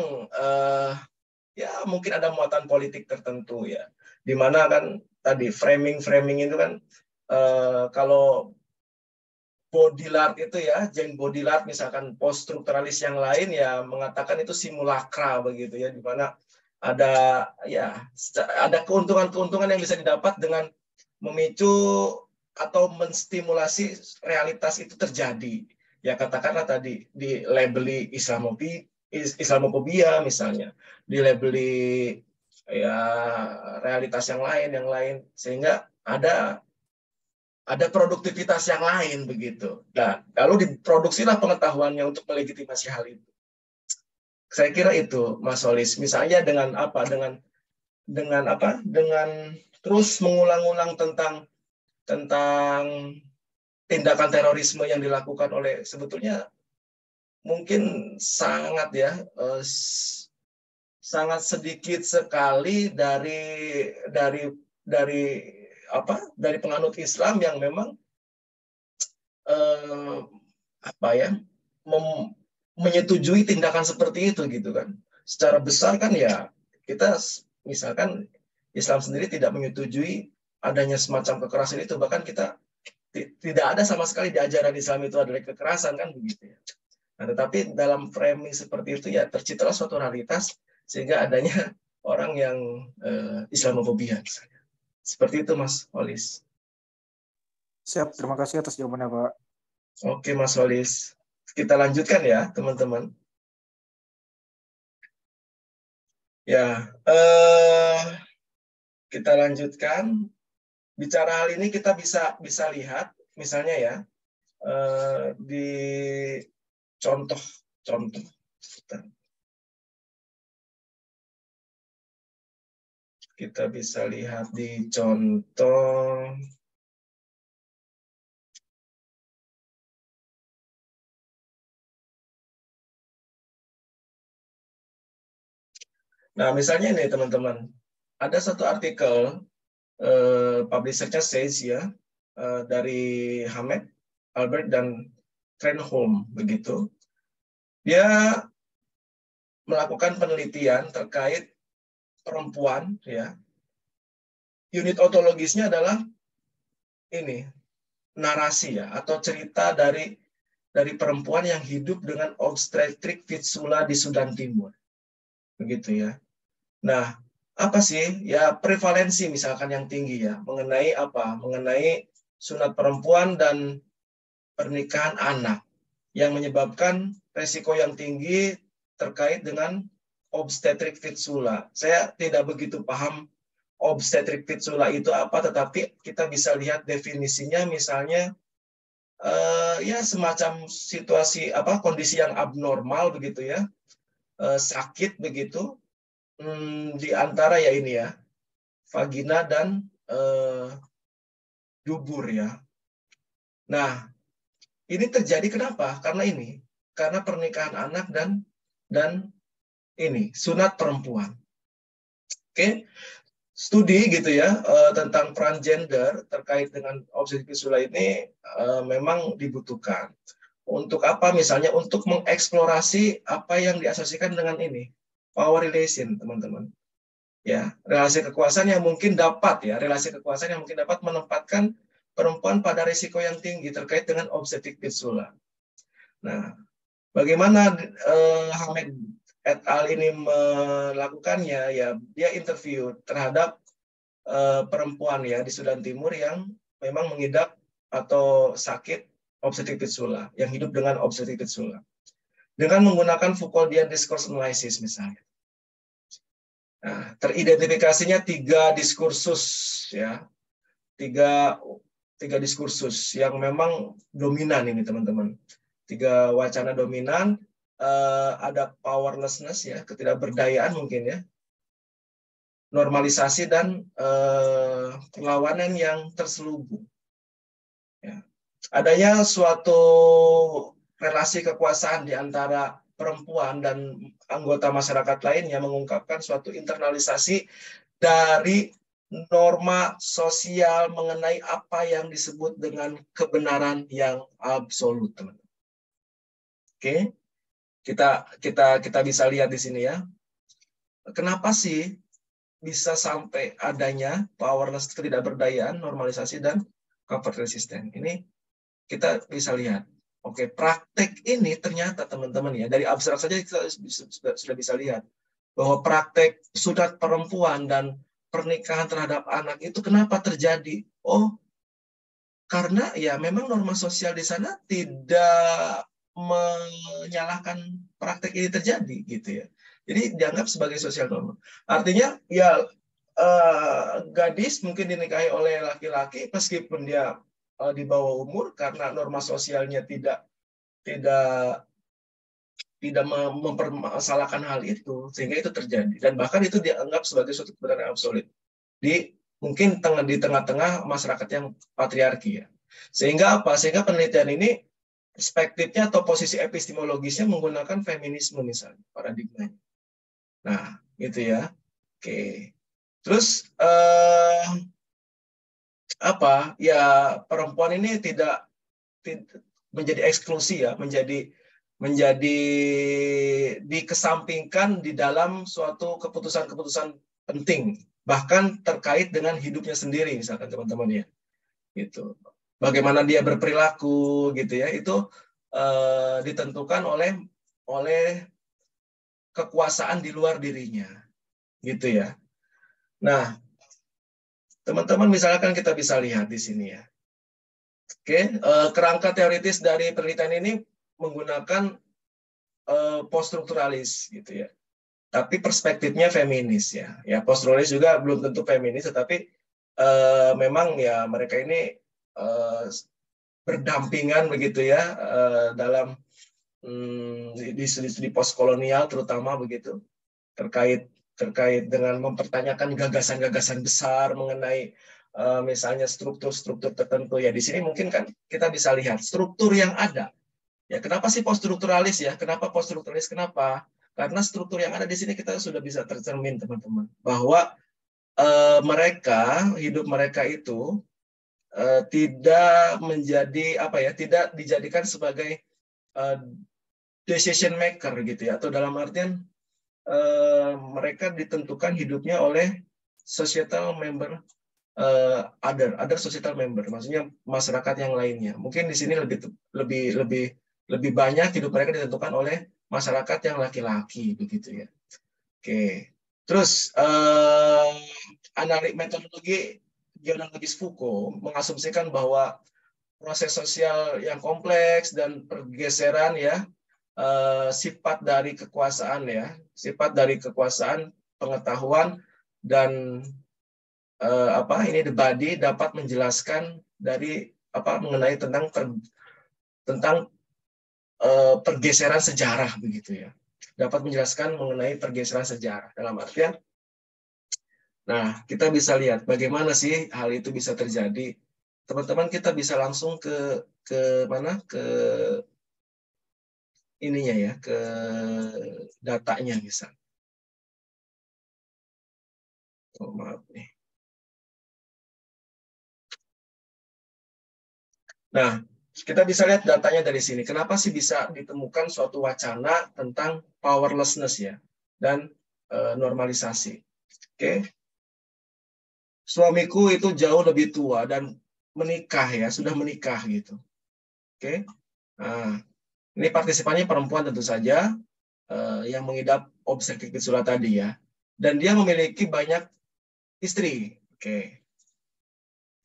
ya mungkin ada muatan politik tertentu ya, di mana kan tadi framing itu kan kalau Baudrillard itu ya, Jean Baudrillard misalkan, post strukturalis yang lain ya mengatakan itu simulakra begitu ya, di mana ada keuntungan yang bisa didapat dengan memicu atau menstimulasi realitas itu terjadi. Ya katakanlah tadi di labeli Islamofobia misalnya, di labeli ya realitas yang lain, sehingga ada produktivitas yang lain begitu. Nah, lalu diproduksilah pengetahuannya untuk melegitimasi hal itu. Saya kira itu, Mas Solis. Misalnya dengan terus mengulang-ulang tentang tindakan terorisme yang dilakukan oleh, sebetulnya mungkin sangat sedikit sekali dari penganut Islam yang memang menyetujui tindakan seperti itu gitu kan. Secara besar kan ya kita misalkan Islam sendiri tidak menyetujui adanya semacam kekerasan itu, bahkan kita tidak ada sama sekali di ajaran Islam itu adalah kekerasan kan begitu ya. Nah, tetapi dalam framing seperti itu ya terciptalah suatu realitas sehingga adanya orang yang Islamofobia misalnya. Seperti itu Mas Walis. Siap, terima kasih atas jawabannya Pak. Oke Mas Walis, kita lanjutkan ya teman-teman. Ya, kita lanjutkan. bicara hal ini kita bisa lihat misalnya ya di contoh kita bisa lihat di contoh nah misalnya ini teman-teman ada satu artikel publisher-nya Sage ya dari Hamed, Albert dan Trenholm begitu. Dia melakukan penelitian terkait perempuan ya. Unit ontologisnya adalah ini narasi ya atau cerita dari perempuan yang hidup dengan obstetrik fistula di Sudan Timur. Begitu ya. Nah, apa sih ya prevalensi misalkan yang tinggi ya mengenai apa? Mengenai sunat perempuan dan pernikahan anak yang menyebabkan resiko yang tinggi terkait dengan obstetrik fistula. Saya tidak begitu paham obstetrik fistula itu apa, tetapi kita bisa lihat definisinya misalnya ya semacam situasi apa kondisi yang abnormal begitu ya, sakit begitu di antara ya ini ya vagina dan dubur ya. Nah, ini terjadi kenapa? Karena pernikahan anak dan ini sunat perempuan. Oke, studi gitu ya tentang peran gender terkait dengan obstetrik fistula ini memang dibutuhkan. Untuk apa? Misalnya untuk mengeksplorasi apa yang diasosiasikan dengan ini power relation, teman-teman. Ya, relasi kekuasaan yang mungkin dapat menempatkan perempuan pada risiko yang tinggi terkait dengan obstetrik fistula. Nah, bagaimana Hamed et al. Ini melakukannya? Ya, dia interview terhadap perempuan ya di Sudan Timur yang memang mengidap atau sakit obstetrik fistula, yang hidup dengan obstetrik fistula, dengan menggunakan Foucauldian discourse analysis misalnya. Nah, teridentifikasinya 3 diskursus ya, 3 diskursus yang memang dominan ini teman-teman. 3 wacana dominan, ada powerlessness ya, ketidakberdayaan mungkin ya, normalisasi dan perlawanan yang terselubung. Ya. Adanya suatu relasi kekuasaan di antara perempuan dan anggota masyarakat lainnya mengungkapkan suatu internalisasi dari norma sosial mengenai apa yang disebut dengan kebenaran yang absolut, teman-teman. Oke, kita bisa lihat di sini ya. Kenapa sih bisa sampai adanya powerless, ketidakberdayaan, normalisasi dan comfort resistant? Ini kita bisa lihat. Oke, praktek ini ternyata teman-teman ya, dari abstrak saja kita sudah bisa lihat bahwa praktek sunat perempuan dan pernikahan terhadap anak itu kenapa terjadi? Oh, karena ya memang norma sosial di sana tidak menyalahkan praktek ini terjadi gitu ya. Jadi dianggap sebagai sosial norma. Artinya ya gadis mungkin dinikahi oleh laki-laki meskipun dia di bawah umur karena norma sosialnya tidak mempermasalahkan hal itu sehingga itu terjadi dan bahkan itu dianggap sebagai suatu kebenaran yang absolut mungkin di tengah-tengah masyarakat yang patriarki ya. Sehingga penelitian ini perspektifnya atau posisi epistemologisnya menggunakan feminisme misalnya paradigmanya. Nah, gitu ya. Oke. Terus perempuan ini tidak menjadi eksklusi ya, menjadi dikesampingkan di dalam suatu keputusan-keputusan penting, bahkan terkait dengan hidupnya sendiri misalkan teman-teman ya. Gitu. Bagaimana dia berperilaku gitu ya, itu ditentukan oleh kekuasaan di luar dirinya. Gitu ya. Nah, teman-teman misalkan kita bisa lihat di sini ya. Oke, kerangka teoritis dari penelitian ini menggunakan poststrukturalis gitu ya. Tapi perspektifnya feminis ya. Ya, poststrukturalis juga belum tentu feminis, tetapi memang ya mereka ini berdampingan begitu ya dalam di studi postkolonial terutama begitu terkait dengan mempertanyakan gagasan-gagasan besar mengenai misalnya struktur-struktur tertentu ya. Di sini mungkin kan kita bisa lihat struktur yang ada. Ya, kenapa sih poststrukturalis ya? Kenapa poststrukturalis? Kenapa? Karena struktur yang ada di sini kita sudah bisa tercermin teman-teman bahwa hidup mereka itu tidak menjadi tidak dijadikan sebagai decision maker gitu ya, atau dalam artian mereka ditentukan hidupnya oleh societal member, other societal member, maksudnya masyarakat yang lainnya. Mungkin di sini lebih banyak hidup mereka ditentukan oleh masyarakat yang laki-laki begitu ya. Oke. Terus metodologi geoanalitis Foucault mengasumsikan bahwa proses sosial yang kompleks dan pergeseran ya sifat dari kekuasaan ya, sifat dari kekuasaan, pengetahuan dan the body dapat menjelaskan dari mengenai tentang pergeseran sejarah begitu ya. Dapat menjelaskan mengenai pergeseran sejarah dalam artian. Nah, kita bisa lihat bagaimana sih hal itu bisa terjadi. Teman-teman kita bisa langsung ke mana? Ke ininya ya, ke datanya misal. Oh, maaf nih. Nah, kita bisa lihat datanya dari sini. Kenapa sih bisa ditemukan suatu wacana tentang powerlessness ya dan normalisasi? Oke. Suamiku itu jauh lebih tua dan menikah ya, sudah menikah gitu. Oke. Nah, ini partisipannya perempuan tentu saja yang mengidap obsesif visual tadi ya. Dan dia memiliki banyak istri. Oke.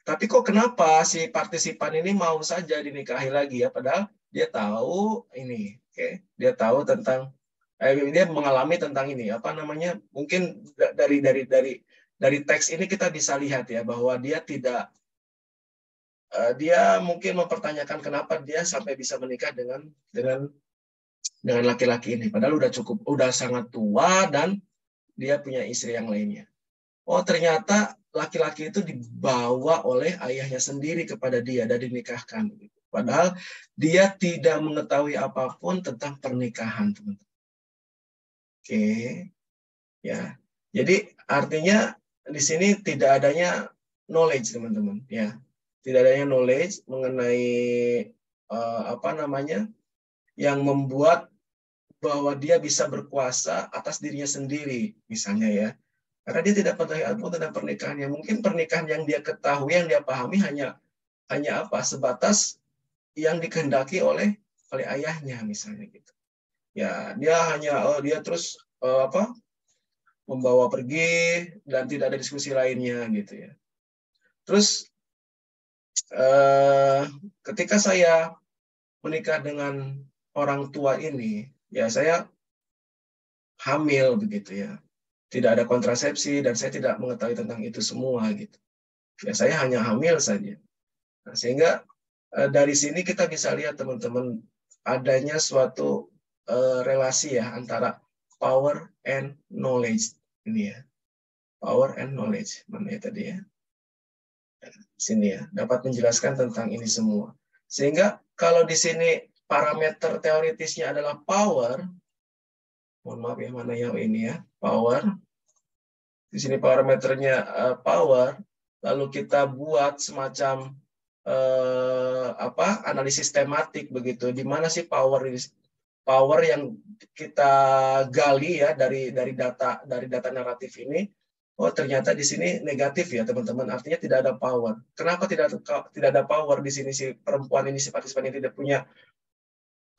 Tapi kok kenapa si partisipan ini mau saja dinikahi lagi ya? Padahal dia tahu ini, oke? Dia tahu tentang, dia mengalami tentang ini, mungkin dari teks ini kita bisa lihat ya bahwa dia tidak, dia mungkin mempertanyakan kenapa dia sampai bisa menikah dengan laki-laki ini. Padahal udah sangat tua dan dia punya istri yang lainnya. Oh, ternyata laki-laki itu dibawa oleh ayahnya sendiri kepada dia dan dinikahkan. Padahal dia tidak mengetahui apapun tentang pernikahan, teman-teman. Oke, ya. Jadi artinya di sini tidak adanya knowledge, teman-teman. Ya, tidak adanya knowledge mengenai yang membuat bahwa dia bisa berkuasa atas dirinya sendiri, misalnya ya. Karena dia tidak mengetahui apapun tentang pernikahannya. Mungkin pernikahan yang dia ketahui, yang dia pahami hanya sebatas yang dikehendaki oleh ayahnya misalnya gitu. Ya, dia terus membawa pergi dan tidak ada diskusi lainnya gitu ya. Terus ketika saya menikah dengan orang tua ini, ya saya hamil begitu ya. Tidak ada kontrasepsi dan saya tidak mengetahui tentang itu semua gitu. Ya saya hanya hamil saja. Nah, sehingga dari sini kita bisa lihat teman-teman adanya suatu relasi ya antara power and knowledge ini ya. Power and knowledge mana ya tadi ya? Sini ya, dapat menjelaskan tentang ini semua. Sehingga kalau di sini parameter teoritisnya adalah power, mohon maaf ya mana yang ini ya, power. Di sini parameternya power, lalu kita buat semacam analisis tematik begitu. Di mana sih power yang kita gali ya dari data naratif ini? Oh, ternyata di sini negatif ya, teman-teman. Artinya tidak ada power. Kenapa tidak ada power di sini? Si perempuan ini, si partisipan ini tidak punya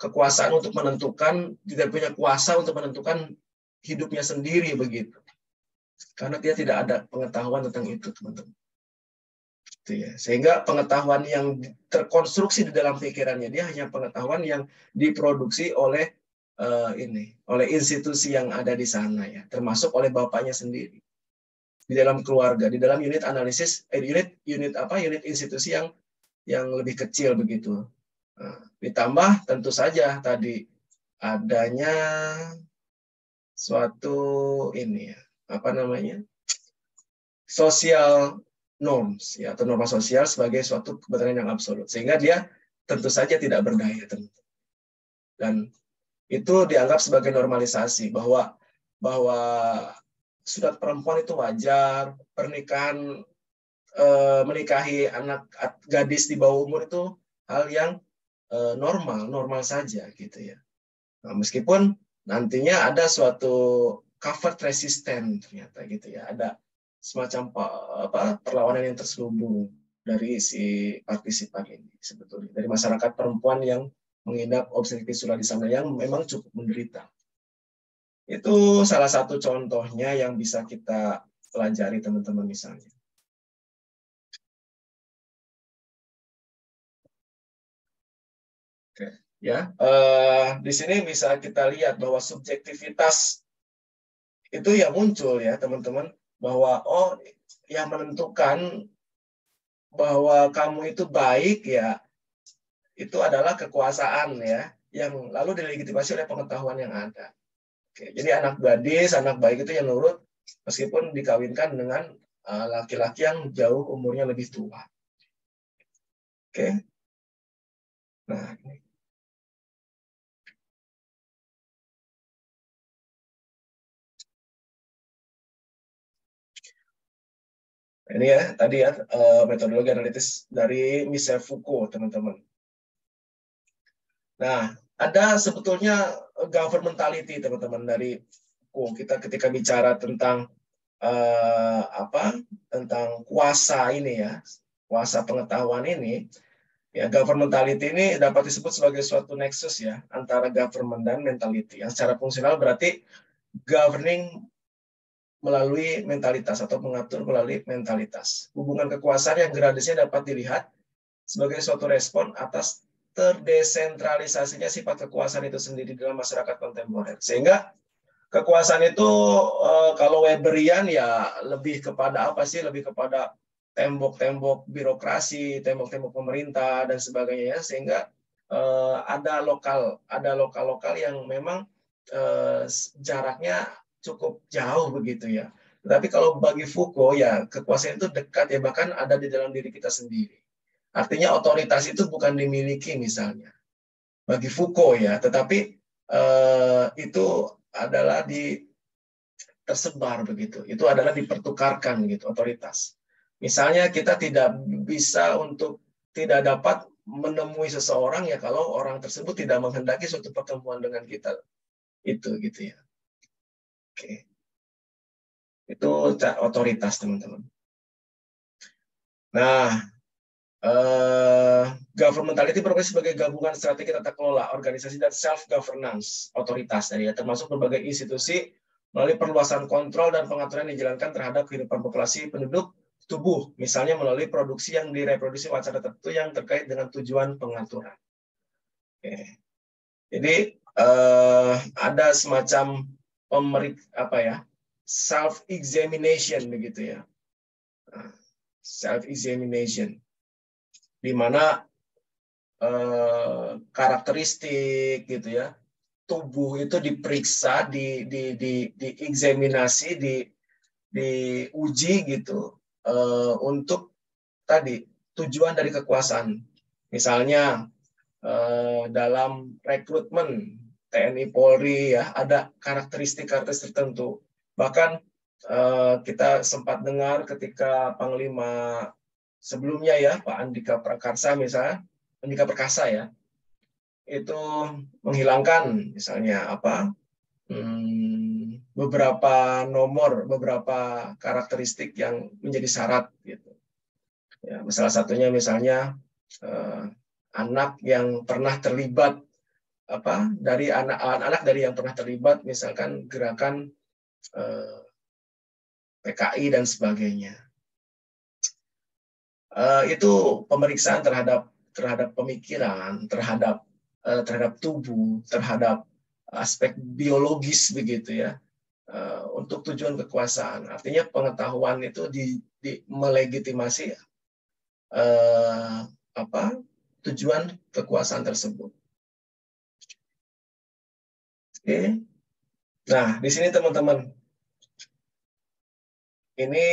kekuasaan untuk menentukan, tidak punya kuasa untuk menentukan hidupnya sendiri begitu. Karena dia tidak ada pengetahuan tentang itu, teman-teman. Itu ya. Sehingga pengetahuan yang terkonstruksi di dalam pikirannya dia hanya pengetahuan yang diproduksi oleh oleh institusi yang ada di sana ya, termasuk oleh bapaknya sendiri. di dalam keluarga, di dalam unit analisis, unit institusi yang lebih kecil begitu. Nah, ditambah tentu saja tadi adanya suatu ini ya, apa namanya, social norms ya, atau norma sosial sebagai suatu kebenaran yang absolut, sehingga dia tentu saja tidak berdaya, tentu. Dan itu dianggap sebagai normalisasi bahwa sudah perempuan itu wajar, pernikahan menikahi anak gadis di bawah umur itu hal yang normal saja gitu ya. Nah, meskipun nantinya ada suatu covered resistant ternyata gitu ya, ada semacam perlawanan yang terselubung dari si partisipan ini sebetulnya, dari masyarakat perempuan yang mengidap obsesi visual di sana yang memang cukup menderita. Itu salah satu contohnya yang bisa kita pelajari teman-teman misalnya. Oke, ya, di sini bisa kita lihat bahwa subjektivitas itu ya muncul ya teman-teman, bahwa yang menentukan bahwa kamu itu baik ya itu adalah kekuasaan ya, yang lalu dilegitimasi oleh pengetahuan yang ada. Oke, jadi anak gadis, anak baik itu yang nurut meskipun dikawinkan dengan laki-laki yang jauh umurnya lebih tua. Oke. Nah, ini ya tadi ya metodologi analitis dari Michel Foucault, teman-teman. Nah, ada sebetulnya governmentality, teman-teman, dari Foucault. Kita ketika bicara tentang tentang kuasa ini ya, kuasa pengetahuan ini, ya governmentality ini dapat disebut sebagai suatu nexus ya antara government dan mentality. Yang secara fungsional berarti governing melalui mentalitas atau mengatur melalui mentalitas. Hubungan kekuasaan yang gradasinya dapat dilihat sebagai suatu respon atas terdesentralisasinya sifat kekuasaan itu sendiri dalam masyarakat kontemporer. Sehingga kekuasaan itu kalau Weberian ya lebih kepada apa sih? Lebih kepada tembok-tembok birokrasi, tembok-tembok pemerintah dan sebagainya ya. Sehingga ada lokal yang memang jaraknya cukup jauh begitu ya. Tapi kalau bagi Foucault ya kekuasaan itu dekat ya, bahkan ada di dalam diri kita sendiri. Artinya otoritas itu bukan dimiliki misalnya bagi Foucault ya, tetapi itu adalah tersebar begitu. Itu adalah dipertukarkan gitu otoritas. Misalnya kita tidak dapat menemui seseorang ya kalau orang tersebut tidak menghendaki suatu pertemuan dengan kita. Itu gitu ya. Oke. Itu otoritas, teman-teman. Nah, governmentality berfungsi sebagai gabungan strategi tata kelola, organisasi, dan self-governance, otoritas dari termasuk berbagai institusi melalui perluasan kontrol dan pengaturan yang dijalankan terhadap kehidupan populasi penduduk tubuh, misalnya melalui produksi yang direproduksi wacana tertentu yang terkait dengan tujuan pengaturan. Oke. Jadi ada semacam self-examination begitu ya, self-examination, di mana karakteristik gitu ya tubuh itu diperiksa, dieksaminasi, diuji gitu untuk tadi tujuan dari kekuasaan. Misalnya dalam rekrutmen TNI Polri ya ada karakteristik tertentu. Bahkan kita sempat dengar ketika Panglima sebelumnya ya Pak Andika Perkasa misalnya, Andika Perkasa ya, itu menghilangkan misalnya beberapa karakteristik yang menjadi syarat gitu. Ya, salah satunya misalnya anak yang pernah terlibat dari anak-anak dari yang pernah terlibat misalkan gerakan PKI dan sebagainya. Itu pemeriksaan terhadap pemikiran, terhadap tubuh, terhadap aspek biologis begitu ya. untuk tujuan kekuasaan. Artinya pengetahuan itu melegitimasi tujuan kekuasaan tersebut. Oke. Nah, di sini teman-teman, ini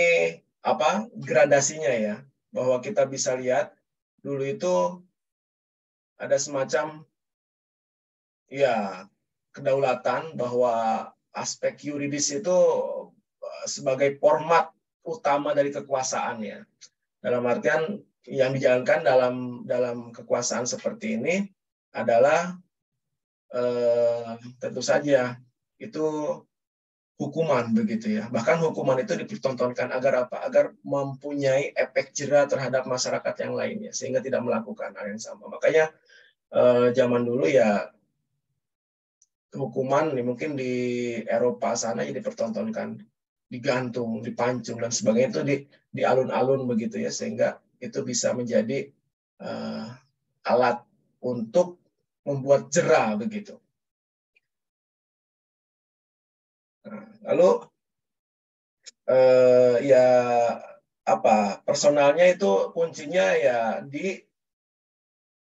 gradasinya ya, bahwa kita bisa lihat dulu itu ada semacam ya kedaulatan, bahwa aspek yuridis itu sebagai format utama dari kekuasaan ya. Dalam artian yang dijalankan dalam kekuasaan seperti ini adalah tentu saja itu hukuman begitu ya. Bahkan hukuman itu dipertontonkan agar apa? Agar mempunyai efek jera terhadap masyarakat yang lainnya sehingga tidak melakukan hal yang sama. Makanya zaman dulu ya hukuman mungkin di Eropa sana ya dipertontonkan, digantung, dipancung dan sebagainya itu di alun-alun begitu ya, sehingga itu bisa menjadi alat untuk membuat jera begitu. Lalu ya personalnya itu kuncinya ya di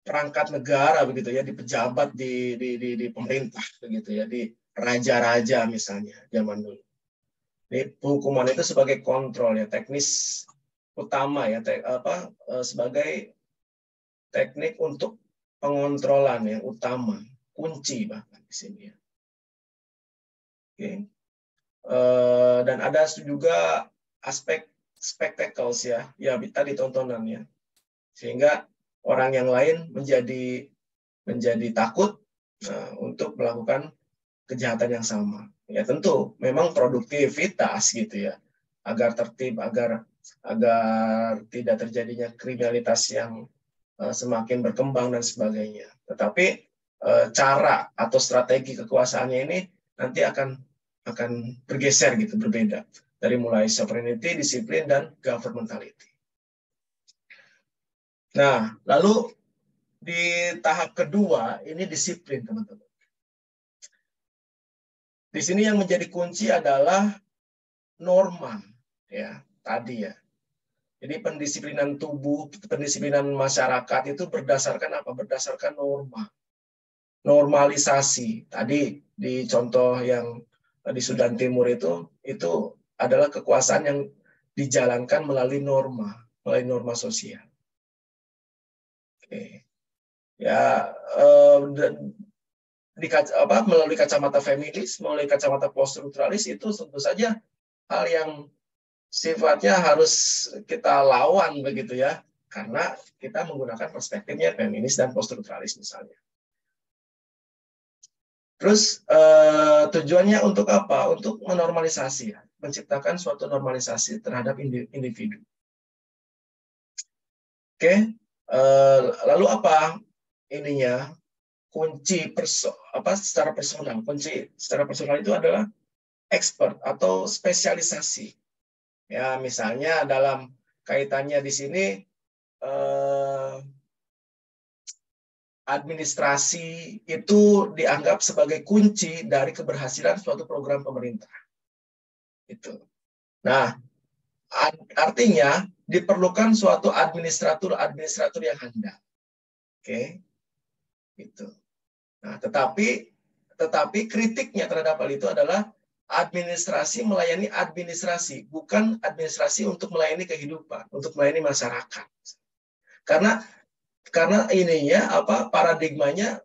perangkat negara begitu ya, di pejabat di pemerintah begitu ya, di raja-raja misalnya zaman dulu. Jadi hukuman itu sebagai kontrol ya, teknis utama ya, sebagai teknik untuk pengontrolan yang utama, kunci bahkan di sini ya. Oke. Dan ada juga aspek spectacles ya tadi tontonan ya, sehingga orang yang lain menjadi takut untuk melakukan kejahatan yang sama. Ya tentu memang produktivitas gitu ya, agar tertib, agar tidak terjadinya kriminalitas yang semakin berkembang dan sebagainya. Tetapi cara atau strategi kekuasaannya ini nanti akan bergeser gitu, berbeda dari mulai sovereignty, disiplin, dan governmentality. Nah, lalu di tahap kedua ini disiplin, teman-teman. Di sini yang menjadi kunci adalah norma, ya tadi ya. Jadi pendisiplinan tubuh, pendisiplinan masyarakat itu berdasarkan apa? Berdasarkan norma, normalisasi. Tadi di contoh yang di Sudan Timur itu adalah kekuasaan yang dijalankan melalui norma sosial. Oke. Ya, melalui kacamata feminis, melalui kacamata poststrukturalis itu tentu saja hal yang sifatnya harus kita lawan begitu ya, karena kita menggunakan perspektifnya feminis dan poststrukturalis misalnya. Terus tujuannya untuk apa? Untuk menormalisasi ya, menciptakan suatu normalisasi terhadap individu. Oke, lalu apa ininya? Kunci secara personal. Kunci secara personal itu adalah expert atau spesialisasi. Ya, misalnya dalam kaitannya di sini administrasi itu dianggap sebagai kunci dari keberhasilan suatu program pemerintah. Itu. Nah, artinya diperlukan suatu administratur yang handal. Oke. Itu. Nah, tetapi kritiknya terhadap hal itu adalah administrasi melayani administrasi, bukan administrasi untuk melayani kehidupan, untuk melayani masyarakat. Karena ininya paradigmanya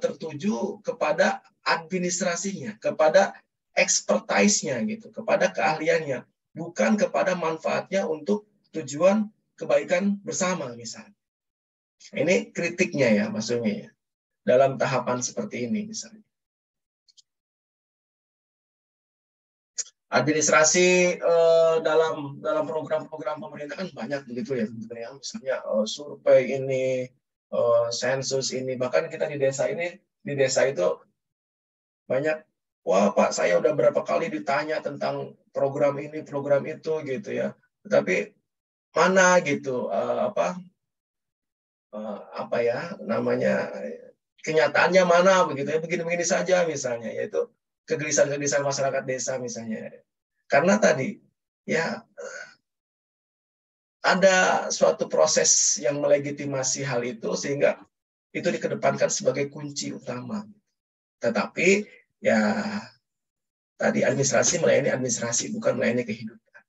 tertuju kepada administrasinya, kepada expertise-nya gitu, kepada keahliannya, bukan kepada manfaatnya untuk tujuan kebaikan bersama misalnya. Ini kritiknya ya, maksudnya ya, dalam tahapan seperti ini misalnya. Administrasi dalam program-program pemerintah kan banyak begitu ya, misalnya survei ini, sensus ini, bahkan kita di desa itu banyak, wah Pak saya udah berapa kali ditanya tentang program ini, program itu gitu ya, tetapi mana gitu kenyataannya mana begitu ya, begini-begini saja misalnya, yaitu kegelisahan masyarakat desa misalnya. Karena tadi ya ada suatu proses yang melegitimasi hal itu sehingga itu dikedepankan sebagai kunci utama. Tetapi ya tadi administrasi melayani administrasi, bukan melayani kehidupan.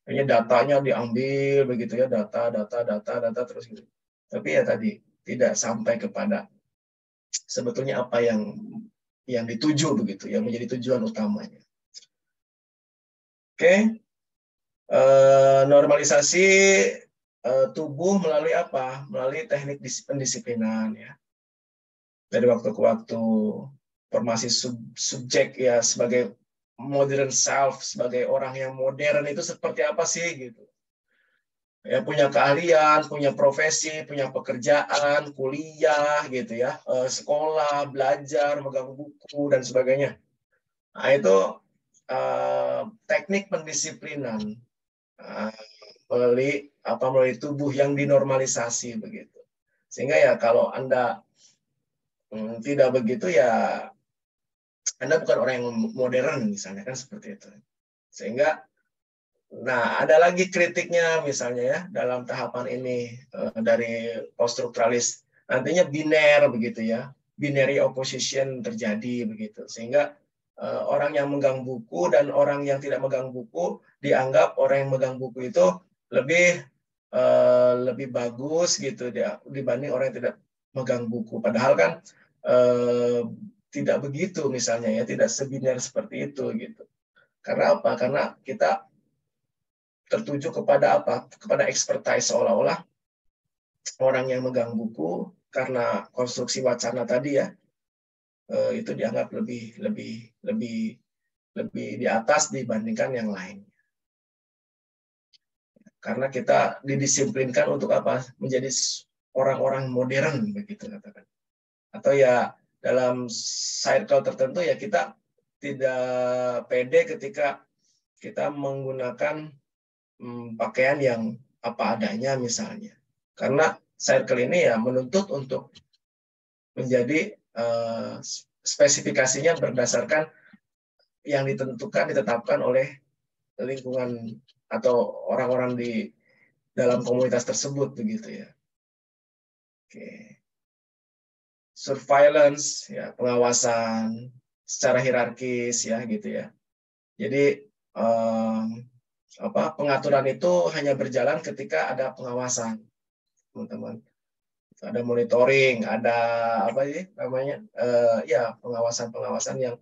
Hanya datanya diambil begitu ya, data terus gitu. Tapi ya tadi tidak sampai kepada sebetulnya apa yang dituju begitu, yang menjadi tujuan utamanya. Oke. Normalisasi tubuh melalui apa? Melalui teknik pendisiplinan ya. Dari waktu ke waktu, formasi subjek ya sebagai modern self, sebagai orang yang modern itu seperti apa sih gitu. Ya punya keahlian, punya profesi, punya pekerjaan, kuliah gitu ya, sekolah, belajar, megang buku dan sebagainya. Nah, itu teknik pendisiplinan melalui tubuh yang dinormalisasi begitu. Sehingga ya kalau Anda tidak begitu ya Anda bukan orang yang modern misalnya kan seperti itu. Sehingga nah ada lagi kritiknya misalnya ya dalam tahapan ini dari poststrukturalis nantinya biner begitu ya. Binary opposition terjadi begitu. Sehingga orang yang megang buku dan orang yang tidak megang buku dianggap orang yang megang buku itu lebih bagus gitu dibanding orang yang tidak megang buku. Padahal kan tidak begitu misalnya ya, tidak sebiner seperti itu gitu. Karena apa? Karena kita tertuju kepada apa? Kepada expertise, seolah-olah orang yang megang buku karena konstruksi wacana tadi ya itu dianggap lebih di atas dibandingkan yang lain. Karena kita didisiplinkan untuk apa? Menjadi orang-orang modern begitu katakan. Atau ya dalam circle tertentu ya kita tidak pede ketika kita menggunakan pakaian yang apa adanya misalnya. Karena circle ini ya menuntut untuk menjadi spesifikasinya berdasarkan yang ditetapkan oleh lingkungan atau orang-orang di dalam komunitas tersebut begitu ya. Oke. Surveillance ya, pengawasan secara hierarkis ya gitu ya. Jadi pengaturan itu hanya berjalan ketika ada pengawasan, teman-teman. Ada monitoring, ada apa sih namanya? Ya, pengawasan yang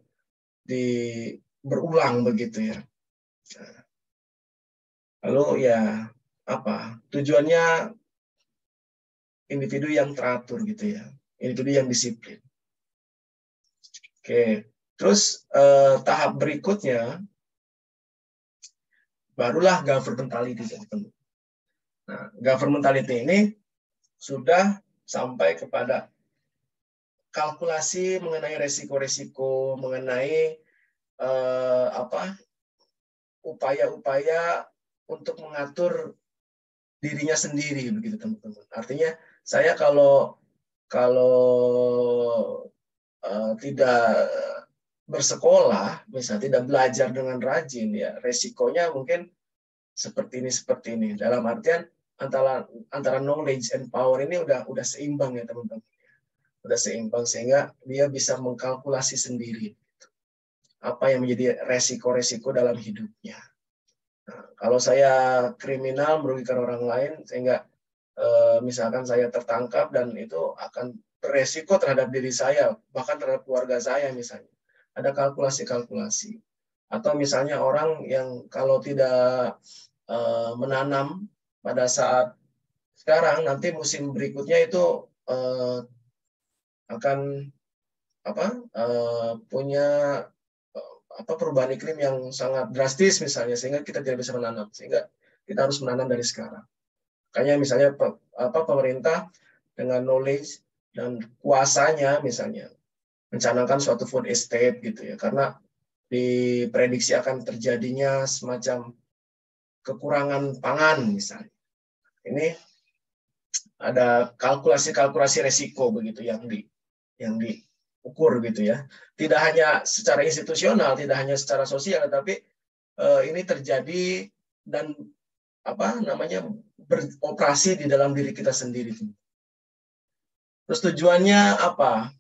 berulang begitu ya. Lalu ya apa? Tujuannya individu yang teratur gitu ya. Individu yang disiplin. Oke. Terus tahap berikutnya barulah governmentality. Nah, governmentality ini sudah sampai kepada kalkulasi mengenai resiko-resiko, mengenai upaya-upaya untuk mengatur dirinya sendiri begitu teman-teman. Artinya saya kalau tidak bersekolah, misalnya tidak belajar dengan rajin ya, resikonya mungkin seperti ini. Dalam artian antara knowledge and power ini udah seimbang ya teman-teman. Udah seimbang sehingga dia bisa mengkalkulasi sendiri apa yang menjadi resiko-resiko dalam hidupnya. Nah, kalau saya kriminal merugikan orang lain sehingga misalkan saya tertangkap dan itu akan beresiko terhadap diri saya, bahkan terhadap keluarga saya misalnya. Ada kalkulasi-kalkulasi. Atau misalnya orang yang kalau tidak menanam pada saat sekarang, nanti musim berikutnya itu akan punya perubahan iklim yang sangat drastis misalnya, sehingga kita tidak bisa menanam. Sehingga kita harus menanam dari sekarang. Makanya misalnya pemerintah dengan knowledge dan kuasanya misalnya mencanangkan suatu food estate gitu ya, karena diprediksi akan terjadinya semacam kekurangan pangan misalnya. Ini ada kalkulasi resiko begitu yang ukur gitu ya. Tidak hanya secara institusional, tidak hanya secara sosial, tapi ini terjadi dan beroperasi di dalam diri kita sendiri. Terus tujuannya apa?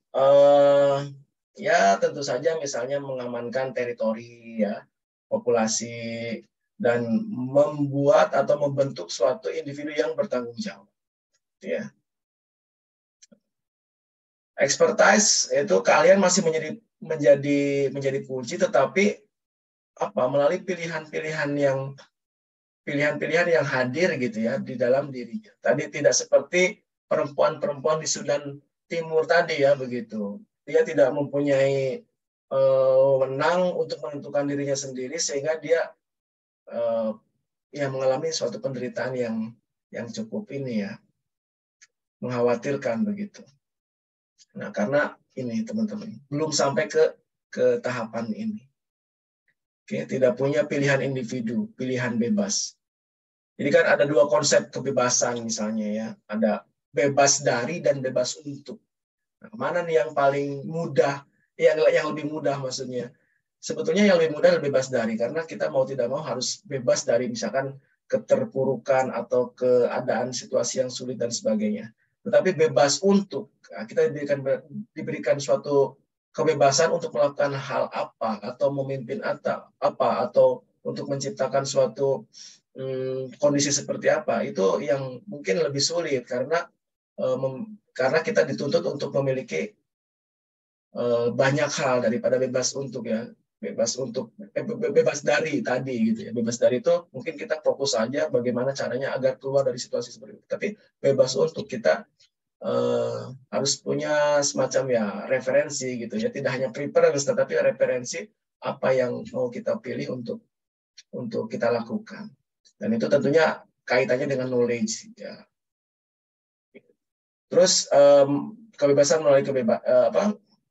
Ya tentu saja misalnya mengamankan teritori ya, populasi, dan membuat atau membentuk suatu individu yang bertanggung jawab. Ya. Expertise itu kalian masih menjadi kunci, tetapi melalui pilihan-pilihan yang hadir gitu ya di dalam dirinya. Tadi tidak seperti perempuan-perempuan di Sudan Timur tadi ya begitu. Dia tidak mempunyai wewenang untuk menentukan dirinya sendiri, sehingga dia mengalami suatu penderitaan yang cukup ini ya, mengkhawatirkan begitu. Nah, karena ini teman-teman belum sampai ke tahapan ini. Oke, tidak punya pilihan individu, pilihan bebas. Jadi kan ada dua konsep kebebasan misalnya ya, ada bebas dari dan bebas untuk. Nah, mana nih yang paling mudah, yang lebih mudah maksudnya? Sebetulnya yang lebih mudah bebas dari, karena kita mau tidak mau harus bebas dari misalkan keterpurukan atau keadaan situasi yang sulit dan sebagainya. Tetapi bebas untuk, kita diberikan suatu kebebasan untuk melakukan hal apa, atau memimpin apa, atau untuk menciptakan suatu kondisi seperti apa, itu yang mungkin lebih sulit karena kita dituntut untuk memiliki banyak hal daripada bebas untuk ya. Bebas dari tadi gitu ya. Bebas dari itu mungkin kita fokus saja bagaimana caranya agar keluar dari situasi seperti itu. Tapi bebas untuk kita harus punya semacam ya referensi gitu ya. Tidak hanya preference tetapi referensi apa yang mau kita pilih untuk kita lakukan. Dan itu tentunya kaitannya dengan knowledge ya. Terus kebebasan melalui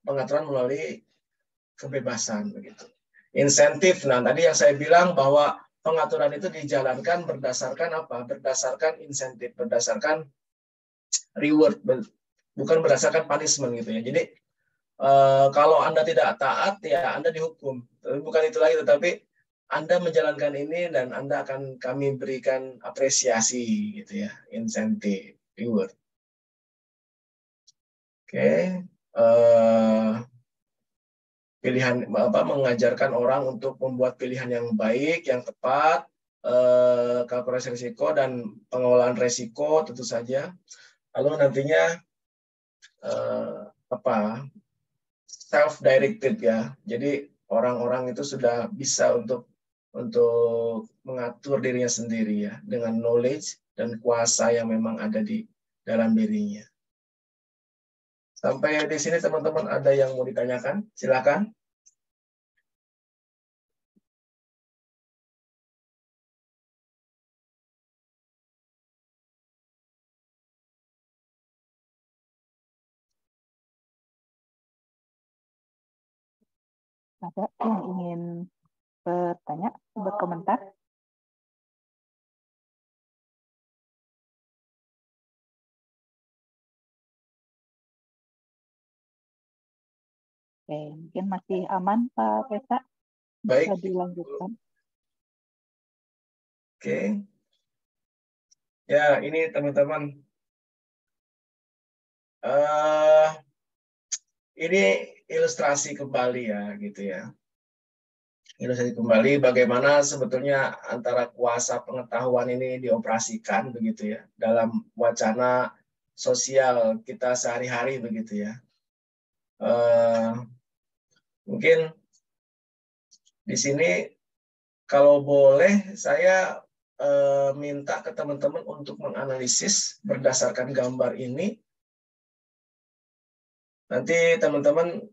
pengaturan melalui kebebasan begitu. Insentif. Nah, tadi yang saya bilang bahwa pengaturan itu dijalankan berdasarkan apa? Berdasarkan insentif, berdasarkan reward, bukan berdasarkan punishment gitu ya. Jadi kalau Anda tidak taat ya Anda dihukum. Bukan itu lagi, tetapi Anda menjalankan ini dan kami berikan apresiasi gitu ya, insentif, reward. Oke. Pilihan mengajarkan orang untuk membuat pilihan yang baik, yang tepat, kalkulasi risiko dan pengelolaan risiko tentu saja. Lalu nantinya self-directed ya. Jadi orang-orang itu sudah bisa untuk mengatur dirinya sendiri ya, dengan knowledge dan kuasa yang memang ada di dalam dirinya. Sampai di sini teman-teman ada yang mau ditanyakan? Silakan. Ada yang ingin bertanya, berkomentar? Oke, mungkin masih aman Pak Pesa. Baik. Bisa dilanjutkan. Oke. Ya, ini teman-teman. Ini ilustrasi kembali ya, gitu ya. Ilustrasi kembali bagaimana sebetulnya antara kuasa pengetahuan ini dioperasikan begitu ya dalam wacana sosial kita sehari-hari begitu ya. Mungkin di sini kalau boleh saya minta ke teman-teman untuk menganalisis berdasarkan gambar ini. Nanti teman-teman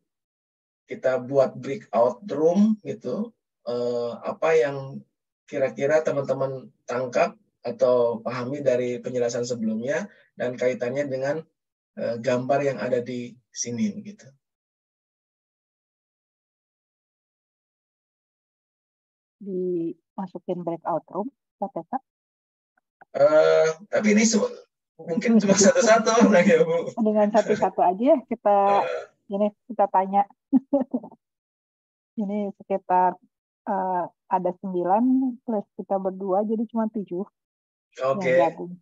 kita buat breakout room gitu, apa yang kira-kira teman-teman tangkap atau pahami dari penjelasan sebelumnya dan kaitannya dengan gambar yang ada di sini gitu. Dimasukin breakout room, Pak Tessa? Tapi ini mungkin cuma satu-satu lah ya Bu. Dengan satu-satu aja ya kita Ini kita tanya. Ini sekitar ada 9 plus kita berdua, jadi cuma 7 Oke. yang gabung.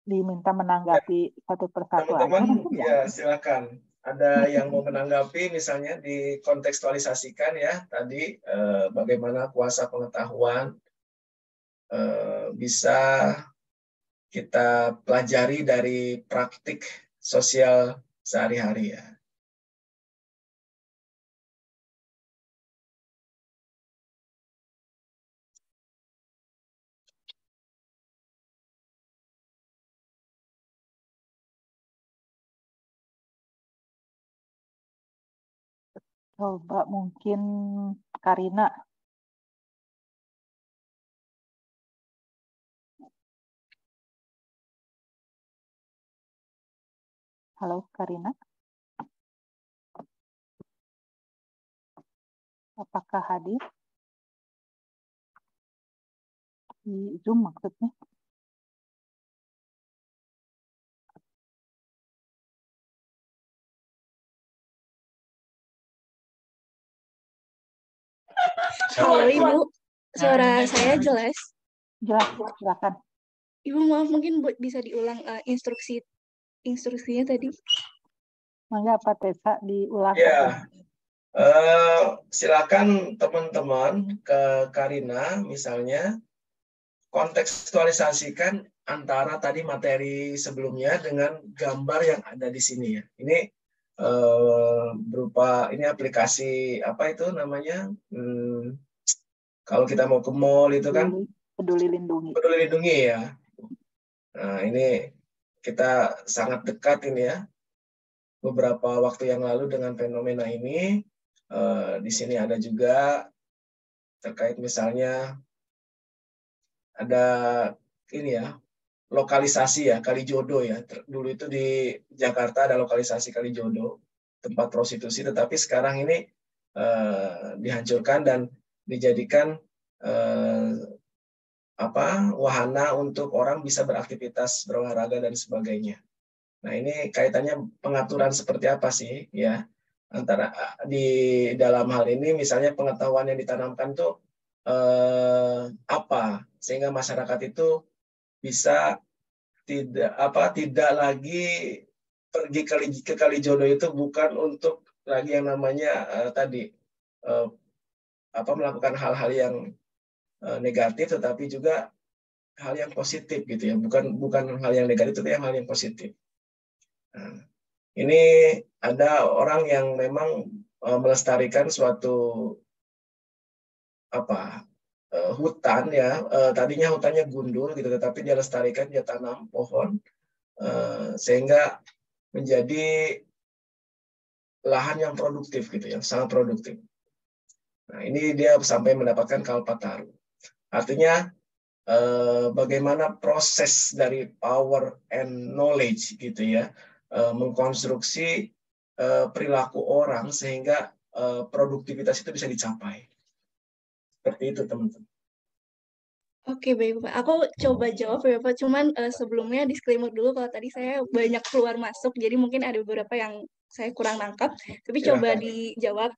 Diminta menanggapi satu persatu aja Teman-teman, mungkin ya silakan. Ada yang mau menanggapi, misalnya dikontekstualisasikan ya tadi bagaimana kuasa pengetahuan bisa kita pelajari dari praktik sosial sehari-hari ya. Coba mungkin Karina. Halo Karina. Apakah hadir? Di Zoom maksudnya. Halo Ibu, suara saya jelas? Jelas, silakan. Ibu maaf mungkin bisa diulang instruksinya tadi. Mangga Pak Tessa diulang. Ya, silakan teman-teman ke Karina misalnya kontekstualisasikan antara tadi materi sebelumnya dengan gambar yang ada di sini ya. Ini berupa ini aplikasi apa itu namanya? Kalau kita mau ke mall itu kan Peduli Lindungi. Peduli Lindungi ya. Nah, ini kita sangat dekat ini ya. Beberapa waktu yang lalu dengan fenomena ini di sini ada juga terkait misalnya ada ini ya, lokalisasi ya, Kalijodo ya. Dulu itu di Jakarta ada lokalisasi Kalijodo, tempat prostitusi, tetapi sekarang ini dihancurkan dan dijadikan wahana untuk orang bisa beraktivitas, berolahraga dan sebagainya. Nah, ini kaitannya pengaturan seperti apa sih ya? Antara di dalam hal ini misalnya pengetahuan yang ditanamkan tuh apa sehingga masyarakat itu bisa tidak lagi pergi ke Kalijodo itu bukan untuk lagi yang namanya tadi melakukan hal-hal yang negatif, tetapi juga hal yang positif gitu ya, bukan hal yang negatif tapi hal yang positif. Nah, ini ada orang yang memang melestarikan suatu hutan ya, tadinya hutannya gundul gitu, tetapi dia lestarikan, dia tanam pohon sehingga menjadi lahan yang produktif gitu, yang sangat produktif. Nah, ini dia sampai mendapatkan Kalpataru. Artinya bagaimana proses dari power and knowledge gitu ya, mengkonstruksi perilaku orang sehingga produktivitas itu bisa dicapai. Seperti itu teman-teman. Oke, baik Pak. Aku coba jawab ya Pak. Cuman sebelumnya disclaimer dulu kalau tadi saya banyak keluar masuk, jadi mungkin ada beberapa yang saya kurang nangkap. Tapi coba dijawab.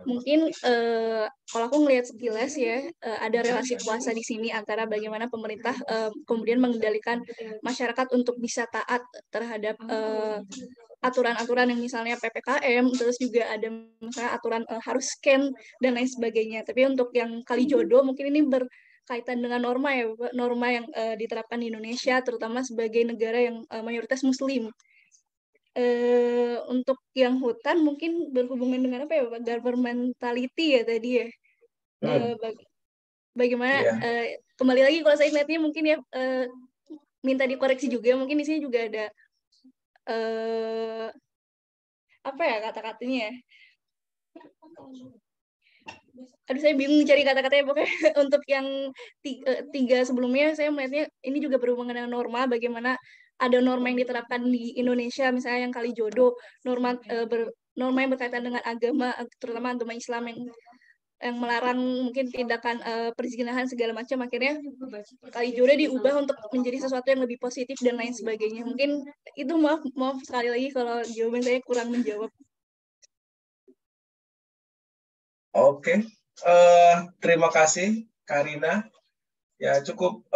Mungkin kalau aku ngelihat sekilas ya, ada relasi kuasa di sini antara bagaimana pemerintah kemudian mengendalikan masyarakat untuk bisa taat terhadap aturan-aturan yang misalnya PPKM, terus juga ada misalnya aturan harus scan dan lain sebagainya. Tapi untuk yang Kalijodo mungkin ini berkaitan dengan norma ya, norma yang diterapkan di Indonesia, terutama sebagai negara yang mayoritas Muslim. Untuk yang hutan mungkin berhubungan dengan apa ya Pak? Governmentality ya tadi ya. Bagaimana kembali lagi kalau saya lihatnya mungkin ya minta dikoreksi juga, mungkin di sini juga ada apa ya kata-katanya ya. Aduh, saya bingung cari kata-katanya. Pokoknya untuk yang tiga sebelumnya saya melihatnya ini juga berhubungan dengan norma, bagaimana ada norma yang diterapkan di Indonesia, misalnya yang Kalijodo, norma yang berkaitan dengan agama, terutama agama Islam yang yang melarang mungkin tindakan perzinahan segala macam, akhirnya Kalijodo diubah untuk menjadi sesuatu yang lebih positif dan lain sebagainya. Mungkin itu, maaf sekali lagi kalau jawaban saya kurang menjawab. Oke, terima kasih Karina. Ya cukup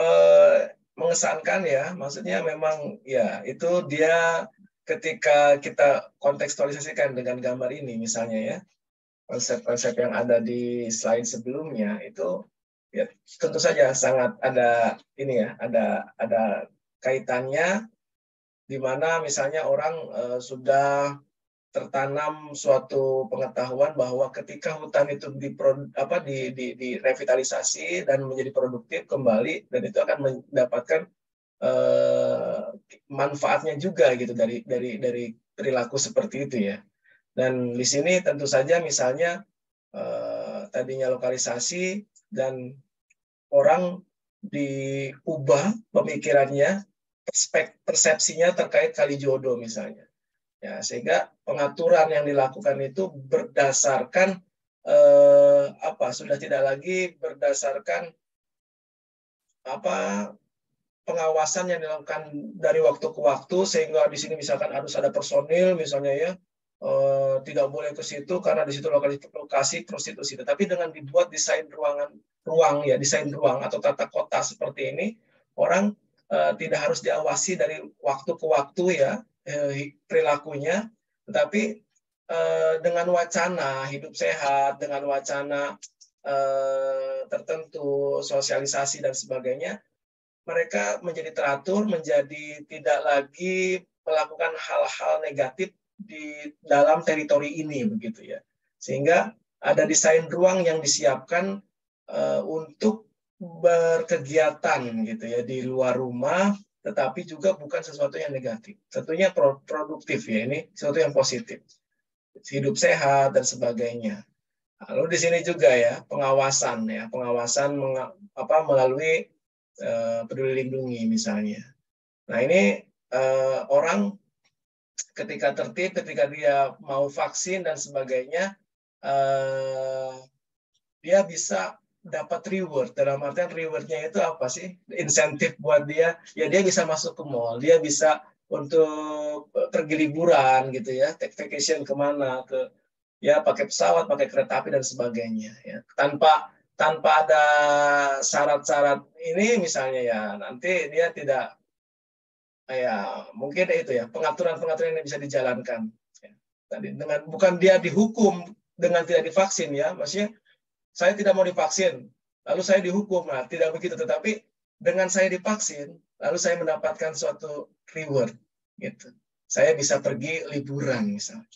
mengesankan ya. Maksudnya memang ya itu dia ketika kita kontekstualisasikan dengan gambar ini misalnya ya, konsep-konsep yang ada di slide sebelumnya itu ya tentu saja sangat ada ini ya, ada kaitannya di mana misalnya orang sudah tertanam suatu pengetahuan bahwa ketika hutan itu direvitalisasi dan menjadi produktif kembali, dan itu akan mendapatkan manfaatnya juga gitu dari perilaku seperti itu ya. Dan di sini tentu saja misalnya tadinya lokalisasi dan orang diubah pemikirannya, persepsinya terkait Kalijodo misalnya. Ya, sehingga pengaturan yang dilakukan itu berdasarkan sudah tidak lagi berdasarkan pengawasan yang dilakukan dari waktu ke waktu, sehingga di sini misalkan harus ada personil misalnya ya, tidak boleh ke situ karena di situ lokasi prostitusi. Tetapi dengan dibuat desain desain ruang atau tata kota seperti ini, orang tidak harus diawasi dari waktu ke waktu ya perilakunya, tetapi dengan wacana hidup sehat, dengan wacana tertentu, sosialisasi dan sebagainya, mereka menjadi teratur, menjadi tidak lagi melakukan hal-hal negatif di dalam teritori ini begitu ya. Sehingga ada desain ruang yang disiapkan untuk berkegiatan gitu ya di luar rumah, tetapi juga bukan sesuatu yang negatif. Tentunya produktif ya, ini sesuatu yang positif. Hidup sehat dan sebagainya. Lalu di sini juga ya pengawasan melalui peduli lindungi misalnya. Nah ini orang ketika tertib, ketika dia mau vaksin dan sebagainya, dia bisa dapat reward. Dalam artian rewardnya itu apa sih? Insentif buat dia, ya dia bisa masuk ke mall, dia bisa untuk pergi liburan gitu ya, take vacation kemana, ya pakai pesawat, pakai kereta api dan sebagainya. Ya. Tanpa ada syarat-syarat ini misalnya ya, nanti dia tidak ya mungkin itu ya pengaturan-pengaturan yang bisa dijalankan. Ya. Tadi dengan bukan dia dihukum dengan tidak divaksin ya, maksudnya saya tidak mau divaksin, lalu saya dihukum. Nah, tidak begitu, tetapi dengan saya divaksin, lalu saya mendapatkan suatu reward, gitu. Saya bisa pergi liburan, misalnya.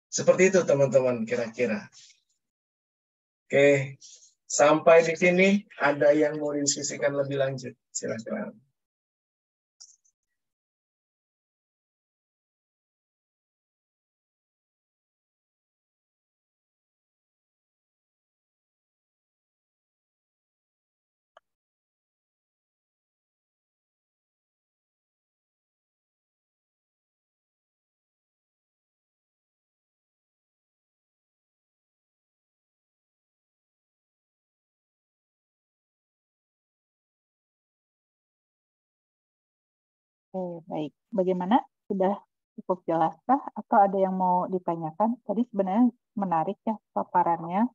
Seperti itu, teman-teman, kira-kira. Oke, sampai di sini ada yang mau diskusikan lebih lanjut, silakan. Baik. Bagaimana? Sudah cukup jelaskah atau ada yang mau ditanyakan? Tadi sebenarnya menarik ya paparannya.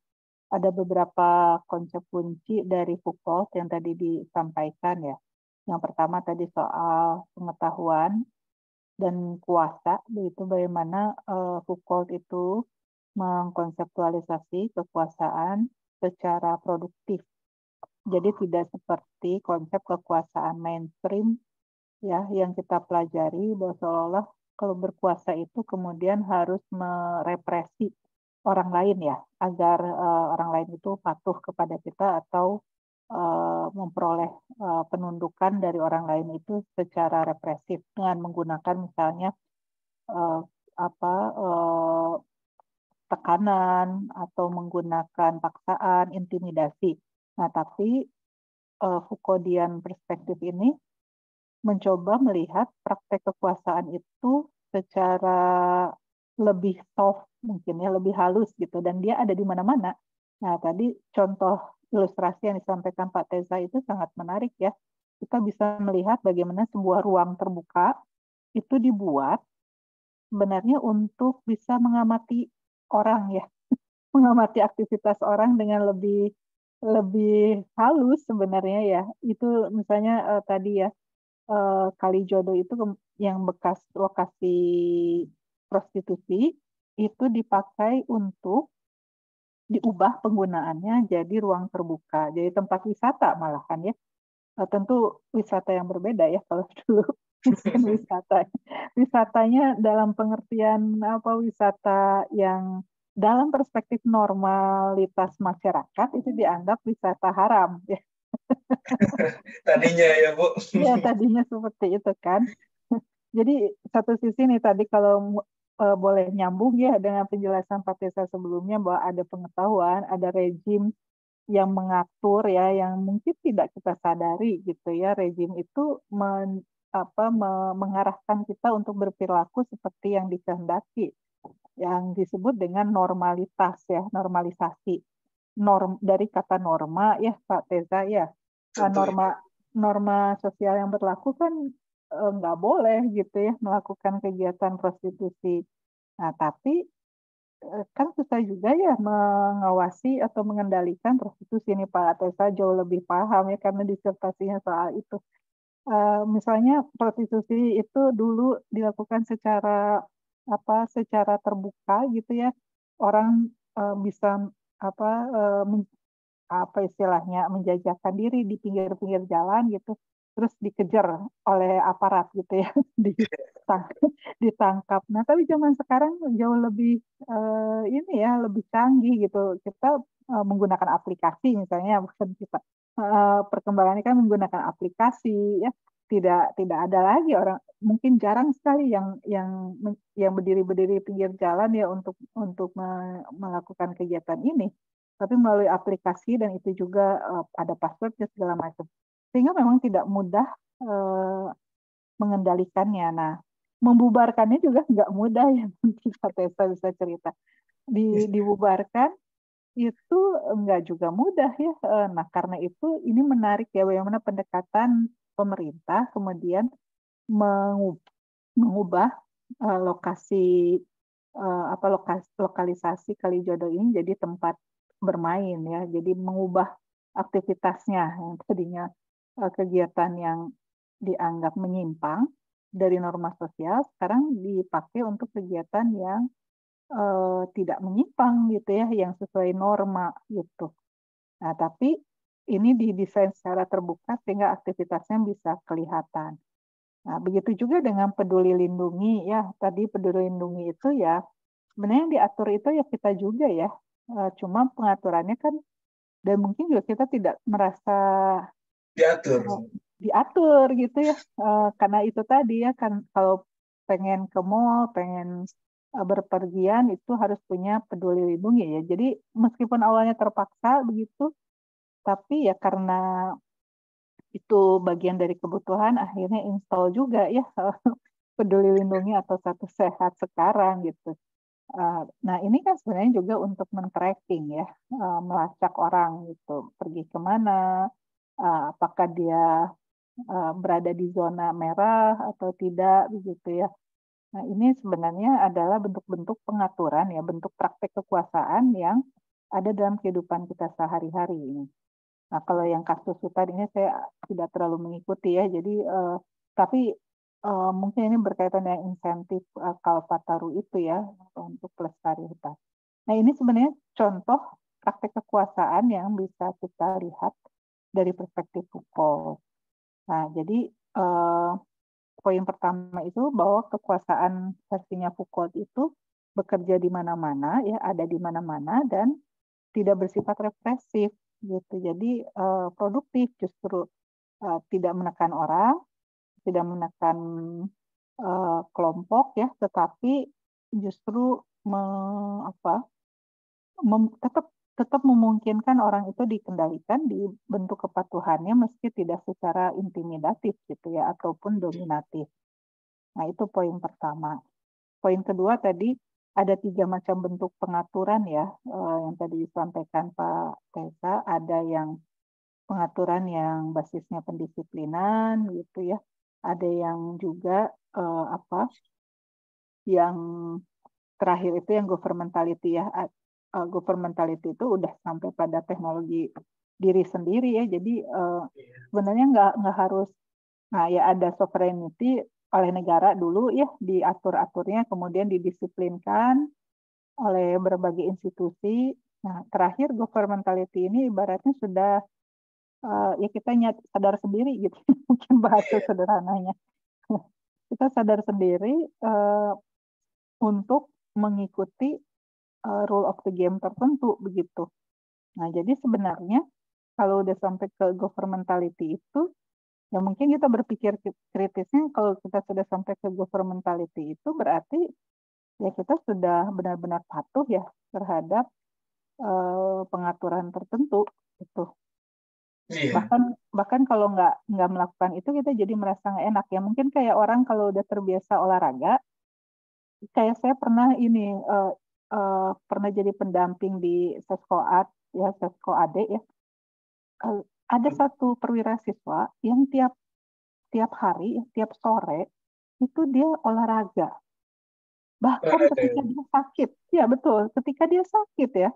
Ada beberapa konsep kunci dari Foucault yang tadi disampaikan ya. Yang pertama tadi soal pengetahuan dan kuasa, yaitu bagaimana Foucault itu mengkonseptualisasi kekuasaan secara produktif. Jadi tidak seperti konsep kekuasaan mainstream ya yang kita pelajari bahwa seolah-olah kalau berkuasa itu kemudian harus merepresi orang lain ya agar orang lain itu patuh kepada kita atau memperoleh penundukan dari orang lain itu secara represif dengan menggunakan misalnya tekanan atau menggunakan paksaan, intimidasi. Nah, tapi Foucauldian perspektif ini mencoba melihat praktek kekuasaan itu secara lebih soft mungkin ya, lebih halus gitu, dan dia ada di mana-mana. Nah, tadi contoh ilustrasi yang disampaikan Pak Teza itu sangat menarik ya. Kita bisa melihat bagaimana sebuah ruang terbuka itu dibuat sebenarnya untuk bisa mengamati orang ya, mengamati aktivitas orang dengan lebih lebih halus sebenarnya ya. Itu misalnya tadi ya, Kalijodo itu yang bekas lokasi prostitusi itu dipakai untuk diubah penggunaannya jadi ruang terbuka, jadi tempat wisata malahan ya. Tentu wisata yang berbeda ya kalau dulu mungkin wisatanya dalam pengertian apa, wisata yang dalam perspektif normalitas masyarakat itu dianggap wisata haram ya. Tadinya ya, Bu. Iya, tadinya seperti itu kan. Jadi satu sisi nih tadi kalau boleh nyambung ya dengan penjelasan Pak Tesa sebelumnya bahwa ada pengetahuan, ada rejim yang mengatur ya, yang mungkin tidak kita sadari gitu ya. Rejim itu mengarahkan kita untuk berperilaku seperti yang dikehendaki, yang disebut dengan normalitas ya, normalisasi. Dari kata norma ya Pak Teza ya. Tentu itu. Norma sosial yang berlaku kan nggak boleh gitu ya melakukan kegiatan prostitusi. Nah, tapi kan susah juga ya mengawasi atau mengendalikan prostitusi ini Pak Tesa jauh lebih paham ya karena disertasinya soal itu. Misalnya prostitusi itu dulu dilakukan secara terbuka gitu ya. Orang bisa apa istilahnya menjajakan diri di pinggir-pinggir jalan gitu, terus dikejar oleh aparat gitu ya, ditangkap. Nah, tapi zaman sekarang jauh lebih ini ya, lebih canggih gitu. Kita menggunakan aplikasi misalnya, bukan kita. Perkembangannya kan menggunakan aplikasi ya. Tidak ada lagi orang, mungkin jarang sekali yang berdiri pinggir jalan ya untuk melakukan kegiatan ini, tapi melalui aplikasi dan itu juga ada passwordnya segala macam. Sehingga memang tidak mudah mengendalikannya. Nah, membubarkannya juga nggak mudah ya, mungkin Pak Tesa bisa cerita. Dibubarkan itu nggak juga mudah ya. Nah, karena itu ini menarik ya bagaimana pendekatan pemerintah kemudian mengubah lokalisasi Kalijodo ini jadi tempat bermain ya. Jadi mengubah aktivitasnya yang tadinya kegiatan yang dianggap menyimpang dari norma sosial sekarang dipakai untuk kegiatan yang tidak menyimpang gitu ya, yang sesuai norma gitu. Nah, tapi ini didesain secara terbuka sehingga aktivitasnya bisa kelihatan. Nah, begitu juga dengan peduli lindungi ya. Tadi peduli lindungi itu ya sebenarnya yang diatur itu ya kita juga ya. Cuma pengaturannya kan dan mungkin juga kita tidak merasa diatur gitu ya. Karena itu tadi ya kan kalau pengen ke mall, pengen berpergian itu harus punya peduli lindungi ya. Jadi meskipun awalnya terpaksa begitu, tapi ya karena itu bagian dari kebutuhan akhirnya install juga ya peduli lindungi atau Satu Sehat sekarang gitu. Nah ini kan sebenarnya juga untuk men-tracking ya, melacak orang gitu, pergi kemana, apakah dia berada di zona merah atau tidak begitu ya. Nah, ini sebenarnya adalah bentuk-bentuk pengaturan ya, bentuk praktek kekuasaan yang ada dalam kehidupan kita sehari-hari ini. Nah, kalau yang kasus hutan ini saya tidak terlalu mengikuti ya, jadi tapi mungkin ini berkaitan dengan insentif Kalpataru itu ya untuk pelestari hutan. Nah, ini sebenarnya contoh praktek kekuasaan yang bisa kita lihat dari perspektif Foucault. Nah, jadi poin pertama itu bahwa kekuasaan versinya Foucault itu bekerja di mana-mana, ya ada di mana-mana dan tidak bersifat represif gitu. Jadi produktif justru tidak menekan orang, tidak menekan kelompok ya, tetapi justru tetap memungkinkan orang itu dikendalikan di bentuk kepatuhannya meski tidak secara intimidatif gitu ya ataupun dominatif. Nah, itu poin pertama. Poin kedua tadi ada 3 macam bentuk pengaturan ya, yang tadi disampaikan Pak Tessa. Ada yang pengaturan yang basisnya pendisiplinan gitu ya. Ada yang juga yang terakhir itu yang governmentality ya. Governmentality itu udah sampai pada teknologi diri sendiri ya. Jadi sebenarnya nggak harus, nah ya ada sovereignty oleh negara dulu ya, diatur-aturnya, kemudian didisiplinkan oleh berbagai institusi. Nah, terakhir governmentality ini ibaratnya sudah ya kita sadar sendiri gitu, mungkin bahasa sederhananya. Kita sadar sendiri untuk mengikuti rule of the game tertentu begitu. Nah, jadi sebenarnya kalau udah sampai ke governmentality itu, ya mungkin kita berpikir kritisnya kalau kita sudah sampai ke governmentality itu berarti ya kita sudah benar-benar patuh ya terhadap pengaturan tertentu gitu. Iya. Bahkan kalau nggak melakukan itu kita jadi merasa nggak enak ya. Mungkin kayak orang kalau udah terbiasa olahraga, kayak saya pernah ini pernah jadi pendamping di Seskoad ya, Seskoad ya. Ada satu perwira siswa yang tiap hari, tiap sore itu dia olahraga. Bahkan ketika dia sakit, ya betul, ketika dia sakit ya,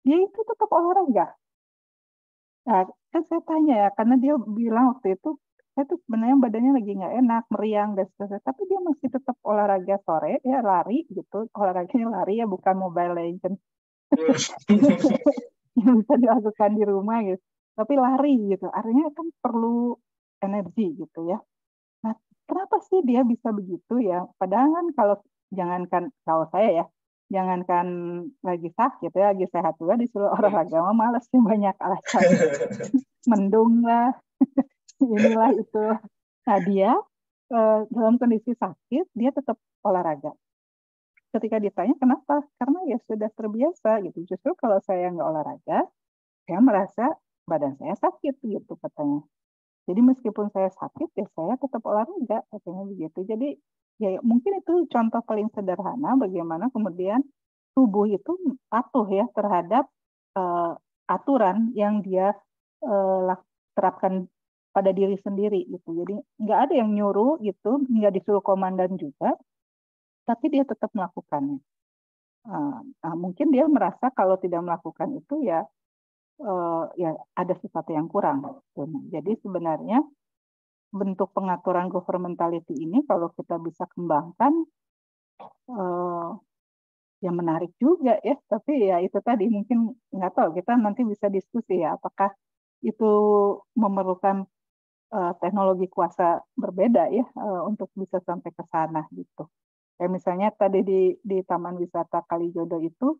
dia itu tetap olahraga. Nah, kan saya tanya ya, karena dia bilang waktu itu, saya tuh sebenarnya badannya lagi nggak enak, meriang dan seterusnya, tapi dia masih tetap olahraga sore, ya lari gitu, olahraganya lari ya, bukan Mobile Legends. Yang bisa dilakukan di rumah gitu, tapi lari gitu, artinya kan perlu energi gitu ya. Nah, kenapa sih dia bisa begitu ya? Padahal kan kalau saya ya, jangankan lagi sakit ya, lagi sehat juga disuruh olahraga mah males sih, banyak alasan. Mendung lah, inilah itu. Nah, dia dalam kondisi sakit, dia tetap olahraga. Ketika ditanya kenapa? Karena ya sudah terbiasa gitu. Justru kalau saya nggak olahraga, saya merasa badan saya sakit gitu katanya. Jadi meskipun saya sakit, ya saya tetap olahraga, katanya begitu. Jadi ya mungkin itu contoh paling sederhana bagaimana kemudian tubuh itu patuh ya terhadap aturan yang dia terapkan pada diri sendiri gitu. Jadi nggak ada yang nyuruh gitu, nggak disuruh komandan juga, tapi dia tetap melakukannya. Nah, mungkin dia merasa kalau tidak melakukan itu ya ada sesuatu yang kurang. Jadi sebenarnya bentuk pengaturan governmentality ini kalau kita bisa kembangkan ya menarik juga ya, tapi ya itu tadi mungkin nggak tahu, kita nanti bisa diskusi ya apakah itu memerlukan teknologi kuasa berbeda ya untuk bisa sampai ke sana gitu. Kayak misalnya tadi di Taman Wisata Kalijodo itu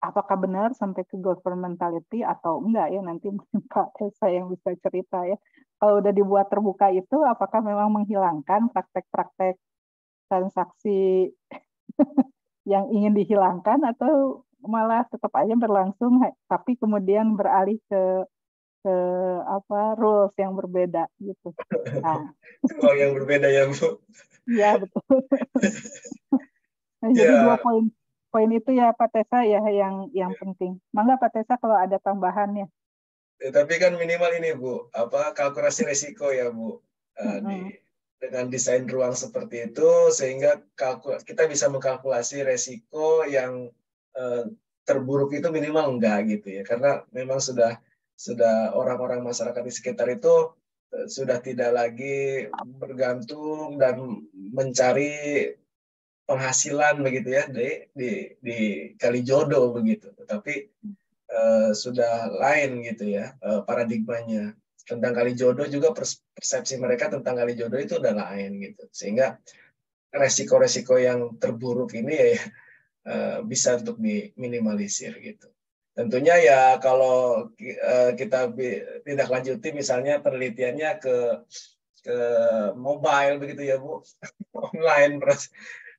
apakah benar sampai ke governmentality atau enggak ya, nanti mungkin Pak Tessa yang bisa cerita ya. Kalau udah dibuat terbuka itu apakah memang menghilangkan praktek-praktek transaksi yang ingin dihilangkan atau malah tetap aja berlangsung tapi kemudian beralih ke rules yang berbeda gitu. Nah, Yang berbeda ya Bu. iya betul. Nah, jadi 2 poin itu ya Pak Tessa ya yang penting. Mangga Pak Tessa kalau ada tambahannya. Tapi kan minimal ini Bu, kalkulasi resiko ya Bu. Dengan desain ruang seperti itu sehingga kita bisa mengkalkulasi resiko yang terburuk itu minimal enggak gitu ya. Karena memang sudah orang-orang masyarakat di sekitar itu sudah tidak lagi bergantung dan mencari penghasilan begitu ya di Kalijodo begitu, tetapi sudah lain gitu ya paradigmanya tentang Kalijodo, juga persepsi mereka tentang Kalijodo itu udah lain gitu, sehingga resiko-resiko yang terburuk ini ya bisa untuk diminimalisir gitu. Tentunya ya kalau kita tidak lanjuti misalnya penelitiannya ke mobile begitu ya Bu, online,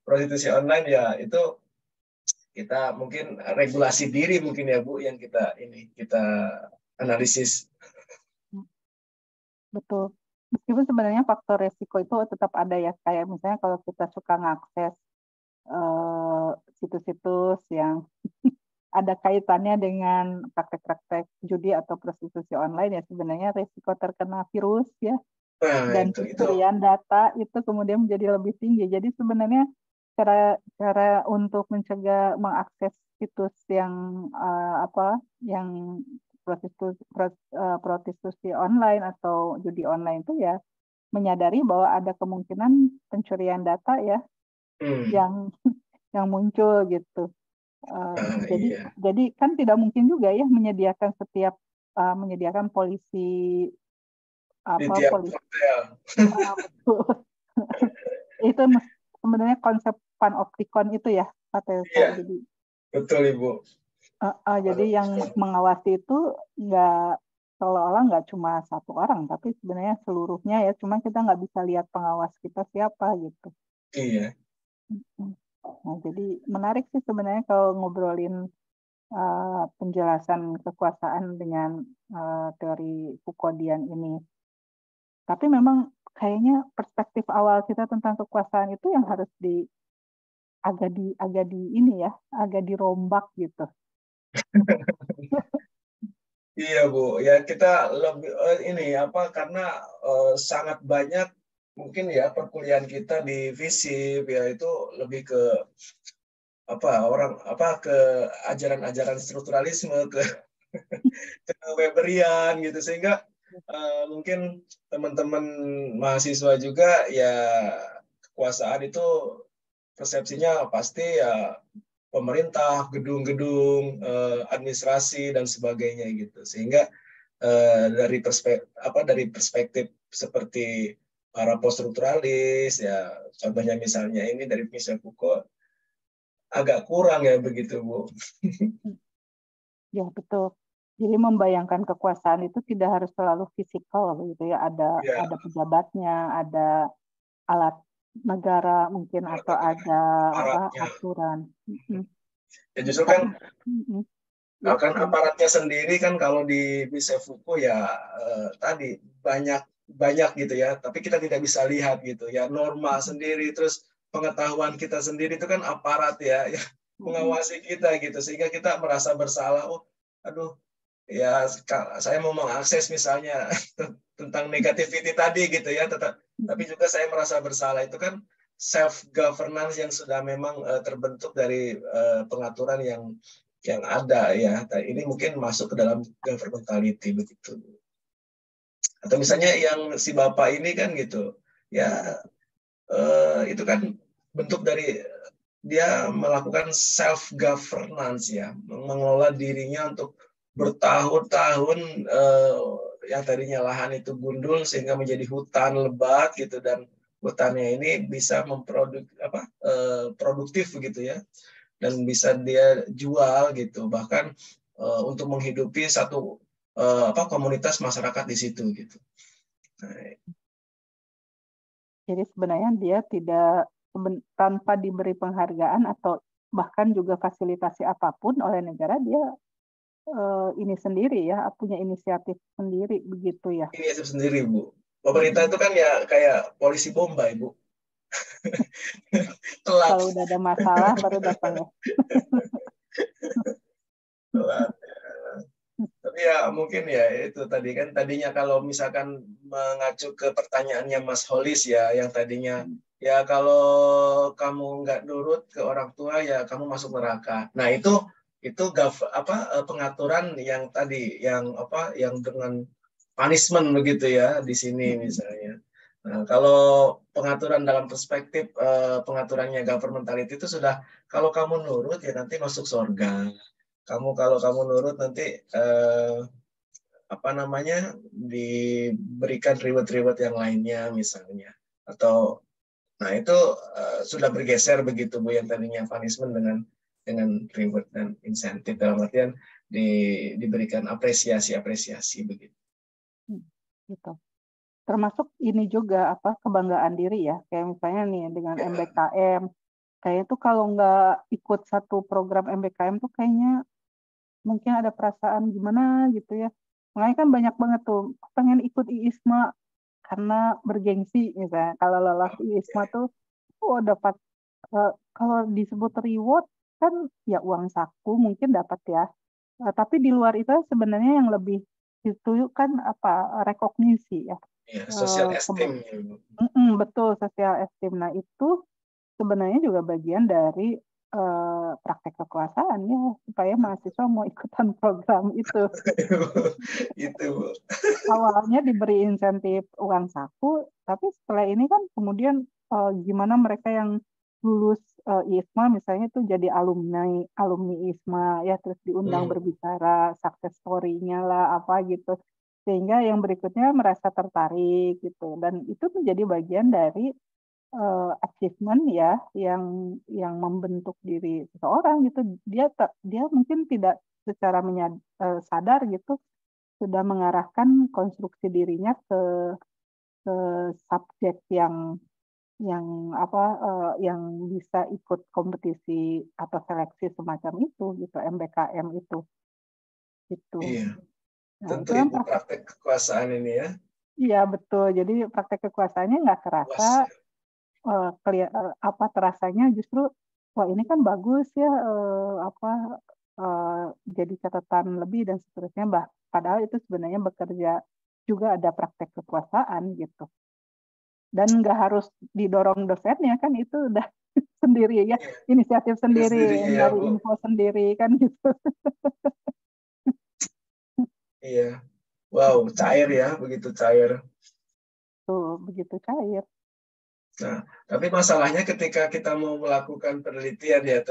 prostitusi online ya, itu kita mungkin regulasi diri mungkin ya Bu yang kita analisis. Betul. Meskipun sebenarnya faktor resiko itu tetap ada ya, kayak misalnya kalau kita suka ngakses situs-situs yang ada kaitannya dengan praktek-praktek judi atau prostitusi online ya sebenarnya risiko terkena virus ya Nah, dan pencurian data itu kemudian menjadi lebih tinggi. Jadi sebenarnya cara untuk mencegah mengakses situs yang yang prostitusi online atau judi online itu ya menyadari bahwa ada kemungkinan pencurian data ya yang muncul gitu. Jadi kan tidak mungkin juga ya menyediakan polisi polisi itu sebenarnya konsep panoptikon itu ya Pak Tessa. Iya, jadi betul Ibu. Jadi yang mengawasi itu seolah-olah nggak cuma satu orang tapi sebenarnya seluruhnya ya, cuma kita nggak bisa lihat pengawas kita siapa gitu. Iya. Nah, jadi menarik sih sebenarnya kalau ngobrolin penjelasan kekuasaan dengan teori Foucauldian ini. Tapi memang kayaknya perspektif awal kita tentang kekuasaan itu yang harus agak dirombak gitu. Iya Bu, ya kita lebih karena sangat banyak mungkin ya perkuliahan kita di FISIP ya itu lebih ke ke ajaran-ajaran strukturalisme ke Weberian gitu sehingga mungkin teman-teman mahasiswa juga ya kekuasaan itu persepsinya pasti ya pemerintah, gedung-gedung, administrasi dan sebagainya gitu. Sehingga dari perspektif seperti para poststrukturalis ya contohnya misalnya ini dari Michel Foucault agak kurang ya begitu Bu. Ya betul. Jadi membayangkan kekuasaan itu tidak harus selalu fisikal begitu ya. Ada pejabatnya, ada alat negara mungkin atau ada aturan. Ya justru kan aparatnya sendiri kan kalau di Michel Foucault ya tadi banyak gitu ya, tapi kita tidak bisa lihat gitu ya, norma sendiri terus pengetahuan kita sendiri itu kan aparat ya mengawasi kita gitu sehingga kita merasa bersalah. Aduh ya saya mau mengakses misalnya tentang negativity tadi gitu ya, tapi juga saya merasa bersalah. Itu kan self governance yang sudah memang terbentuk dari pengaturan yang ada ya. Ini mungkin masuk ke dalam governmentality begitu. Atau misalnya yang si Bapak ini kan gitu ya, itu kan bentuk dari dia melakukan self governance ya, mengelola dirinya untuk bertahun-tahun yang tadinya lahan itu gundul sehingga menjadi hutan lebat gitu, dan hutannya ini bisa produktif begitu ya, dan bisa dia jual gitu, bahkan untuk menghidupi satu komunitas masyarakat di situ gitu. Jadi sebenarnya dia tidak tanpa diberi penghargaan atau bahkan juga fasilitasi apapun oleh negara, dia ini sendiri ya, punya inisiatif sendiri begitu ya. Inisiatif sendiri Bu. Pemerintah itu kan ya kayak polisi Bombay Bu. Telat. Kalau udah ada masalah baru datang ya. Telat. Tapi ya mungkin ya itu tadi kan tadinya kalau misalkan mengacu ke pertanyaannya Mas Holis ya, yang tadinya ya kalau kamu nggak nurut ke orang tua ya kamu masuk neraka. Nah itu pengaturan yang tadi yang dengan punishment begitu ya di sini misalnya. Nah, kalau pengaturan dalam perspektif pengaturannya governmentality itu sudah kalau kamu nurut ya nanti masuk surga. Kalau kamu nurut nanti diberikan reward yang lainnya misalnya, atau nah itu sudah bergeser begitu Bu, yang tadinya punishment dengan reward dan insentif dalam artian diberikan apresiasi begitu. Gitu. Termasuk ini juga kebanggaan diri ya, kayak misalnya nih dengan MBKM, kayaknya tuh kalau nggak ikut satu program MBKM tuh kayaknya mungkin ada perasaan gimana gitu ya. Makanya kan banyak banget tuh pengen ikut IISMA karena bergengsi misalnya. Kalau lolos IISMA tuh dapat Kalau disebut reward kan ya uang saku mungkin dapat ya. Tapi di luar itu sebenarnya yang lebih itu kan rekognisi ya. Ya, social esteem. Betul, social esteem. Nah itu sebenarnya juga bagian dari praktek kekuasaan ya, supaya mahasiswa mau ikutan program itu. Itu Bu. Awalnya diberi insentif uang saku, tapi setelah ini kan kemudian gimana mereka yang lulus ISMA misalnya itu jadi alumni ISMA ya, terus diundang berbicara success story-nya lah apa gitu, sehingga yang berikutnya merasa tertarik gitu, dan itu menjadi bagian dari achievement ya yang membentuk diri seseorang gitu. Dia mungkin tidak secara sadar gitu sudah mengarahkan konstruksi dirinya ke subjek yang yang bisa ikut kompetisi atau seleksi semacam itu gitu, MBKM itu gitu. Iya. Nah, Tentu itu Ibu praktek kekuasaan ini ya. Iya betul. Jadi praktek kekuasaannya nggak kerasa, terasanya justru wah ini kan bagus ya, jadi catatan lebih dan seterusnya. Padahal itu sebenarnya bekerja juga ada praktek kekuasaan gitu. Dan nggak harus didorong dosennya kan, itu udah sendiri ya, inisiatif sendiri, dari info sendiri kan gitu. Iya. Wow, cair ya, begitu cair. Tuh, begitu cair. Nah, tapi masalahnya ketika kita mau melakukan penelitian ya